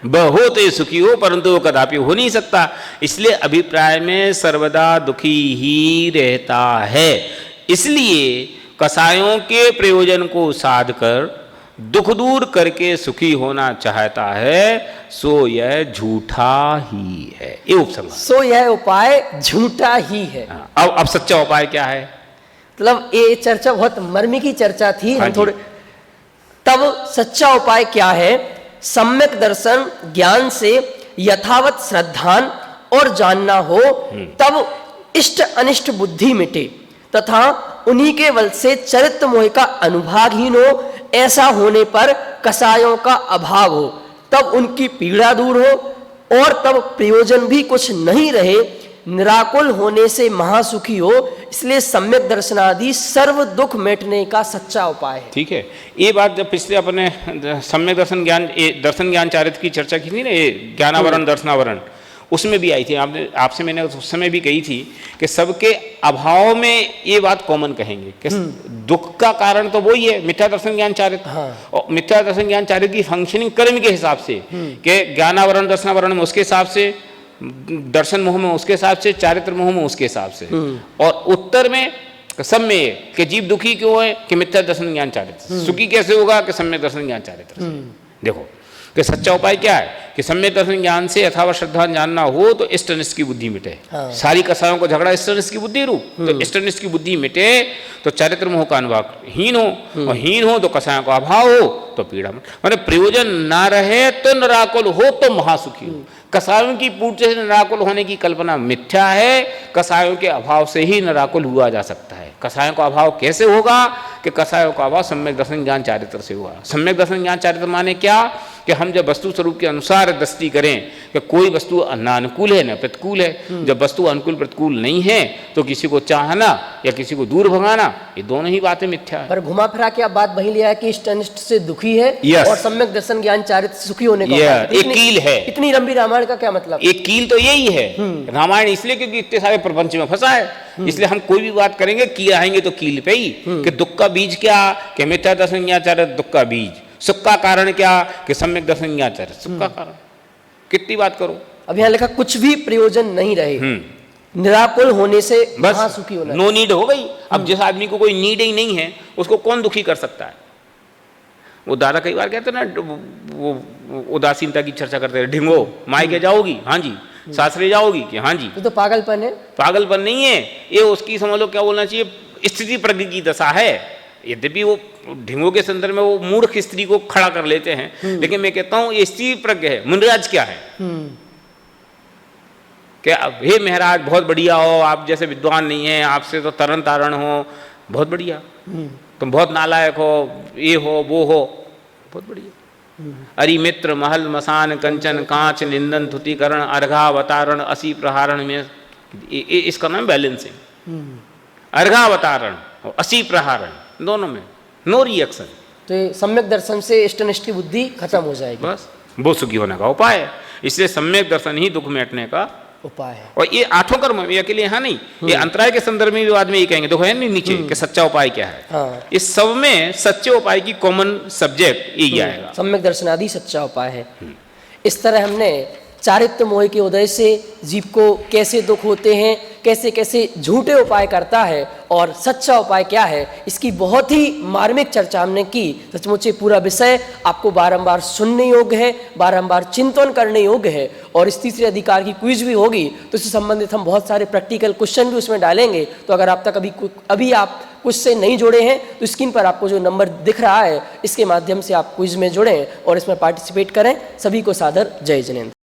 बहुत ही सुखी हो, परंतु वो कदापि हो नहीं सकता। इसलिए अभिप्राय में सर्वदा दुखी ही रहता है। इसलिए कसायों के प्रयोजन को साध कर दुख दूर करके सुखी होना चाहता है, सो यह झूठा ही है। ये उपसंहार। सो यह उपाय झूठा ही है। अब सच्चा उपाय क्या है? मतलब ये चर्चा बहुत मर्मी की चर्चा थी। हम थोड़े तब सच्चा उपाय क्या है? सम्यक दर्शन ज्ञान से यथावत श्रद्धान और जानना हो, तब इष्ट अनिष्ट बुद्धि मिटे तथा उन्हीं के बल से चरित्र मोह का अनुभागहीन हो। ऐसा होने पर कसायों का अभाव हो, तब उनकी पीड़ा दूर हो और तब प्रयोजन भी कुछ नहीं रहे, निराकुल होने से महासुखी हो। इसलिए सम्यक दर्शनादि सर्व दुख मिटने का सच्चा उपाय है। ठीक है, ये बात जब पिछले अपने सम्यक दर्शन ज्ञान चारित्र की चर्चा की थी ना, ये ज्ञानावरण दर्शनावरण, उसमें भी आई थी। आपसे मैंने उस समय भी कही थी कि सबके अभाव में ये बात कॉमन कहेंगे कि दुख का कारण तो वही है, मिथ्या दर्शन ज्ञान चारित्र। हाँ। और मिथ्या दर्शन ज्ञान चारित्र की फंक्शनिंग कर्म के हिसाब से कि ज्ञानावरण दर्शनावरण में उसके हिसाब से, दर्शन मोह में उसके हिसाब से, चारित्र मोह में उसके हिसाब से, और उत्तर में सब में कि जीव दुखी क्यों है कि मिथ्या दर्शन ज्ञान चारित्र, सुखी कैसे होगा कि सम्यक दर्शन ज्ञान चारित्र से। देखो कि सच्चा उपाय क्या है कि सम्यक दर्शन ज्ञान से अथवा श्रद्धा जानना हो तो इष्ट अनिष्ट की बुद्धि मिटे। हाँ। सारी कसायों को झगड़ा इष्ट अनिष्ट की बुद्धि रूप, तो इष्ट अनिष्ट की बुद्धि मिटे तो चरित्र मोह का अनुभव हीन हो, और हीन हो तो कसायों का अभाव हो तो पीड़ा में, माने प्रयोजन ना रहे तो निराकुल हो तो महासुखी हो। कसायों की पूर्ति से निराकुल होने की कल्पना मिथ्या है। कसायों के अभाव से ही निराकुल हुआ जा सकता है। कसायों का अभाव कैसे होगा कि कसायों का अभाव सम्यक दर्शन ज्ञान चारित्र से हुआ। सम्यक दर्शन ज्ञान चारित्र माने क्या कि हम जब वस्तु स्वरूप के अनुसार दृष्टि करें कि कोई वस्तु न अनुकूल है न प्रतिकूल है, जब वस्तु अनुकूल प्रतिकूल नहीं है तो किसी को चाहना या किसी को दूर भगाना, ये दोनों ही बातें मिथ्या है। पर घुमा फिरा के आप बात वही लिया है कि इष्ट अनिष्ट से दुखी है। Yes. और सम्यक दर्शन ज्ञान चारित्र से सुखी होने का एक कील है। इतनी लंबी रामायण का क्या मतलब? एक कील तो यही है रामायण, इसलिए क्योंकि इतने सारे प्रपंच में फंसा है। इसलिए हम कोई भी बात करेंगे कील आएंगे तो कील पे ही कि दुख का बीज क्या कि मिथ्या दर्शन ज्ञान चारित्र दुख का बीज, सुख का कारण क्या कि सम्यक दर्शन ज्ञान चारित्र सुख का कारण। कितनी बात करो, अब यहाँ लिखा कुछ भी प्रयोजन नहीं रहे, निराकुल होने से महासुखी होना। नो नीड हो गई। अब जिस आदमी को कोई नीड ही नहीं है उसको कौन दुखी कर सकता है? वो दादा कई बार कहते ना, वो उदासीनता की चर्चा करते हैं, ढिंगो मायके जाओगी, हाँ जी, सासरे जाओगी कि हाँ जी। तो पागलपन है। पागलपन नहीं है ये, उसकी समझ लो क्या बोलना चाहिए, स्थिति प्रज्ञ की दशा है। यद्यपि वो ढिंगो के संदर्भ में वो मूर्ख स्त्री को खड़ा कर लेते हैं, लेकिन मैं कहता हूं ये स्त्री प्रज्ञ है। मुनराज क्या है कि हे महाराज बहुत बढ़िया हो, आप जैसे विद्वान नहीं है, आपसे तो तरन तारण हो, बहुत बढ़िया, तुम बहुत नालायक हो, ये हो वो हो, बहुत बढ़िया। अरि मित्र महल मसान कंचन कांच निंदन थुतिकरण अर्घावतारण असी प्रहारण में, इसका नाम बैलेंसिंग। अर्घावतारण और असी प्रहारण दोनों में नो रिएक्शन। तो ये सम्यक दर्शन से इष्टनिष्ठ की बुद्धि खत्म हो जाएगी, बस वो सुखी होने का उपाय है। इसलिए सम्यक दर्शन ही दुख मिटने का उपाय है। और ये आठों कर्म, ये अकेले यहाँ नहीं, ये अंतराय के संदर्भ में भी बाद में ये कहेंगे, देखो है नहीं नीचे कि सच्चा उपाय क्या है। हाँ। इस सब में सच्चे उपाय की कॉमन सब्जेक्ट यही आएगा, सम्यक दर्शनादि सच्चा उपाय है। इस तरह हमने चारित्र्य मोह के उदय से जीव को कैसे दुख होते हैं, कैसे कैसे झूठे उपाय करता है और सच्चा उपाय क्या है, इसकी बहुत ही मार्मिक चर्चा हमने की। सचमुच पूरा विषय आपको बारंबार सुनने योग्य है, बारंबार चिंतन करने योग्य है। और इस तीसरे अधिकार की क्विज भी होगी, तो इससे संबंधित हम बहुत सारे प्रैक्टिकल क्वेश्चन भी उसमें डालेंगे। तो अगर आप तक अभी आप कुछ से नहीं जुड़े हैं तो स्क्रीन पर आपको जो नंबर दिख रहा है, इसके माध्यम से आप क्विज में जुड़ें और इसमें पार्टिसिपेट करें। सभी को सादर जय जिनेंद्र।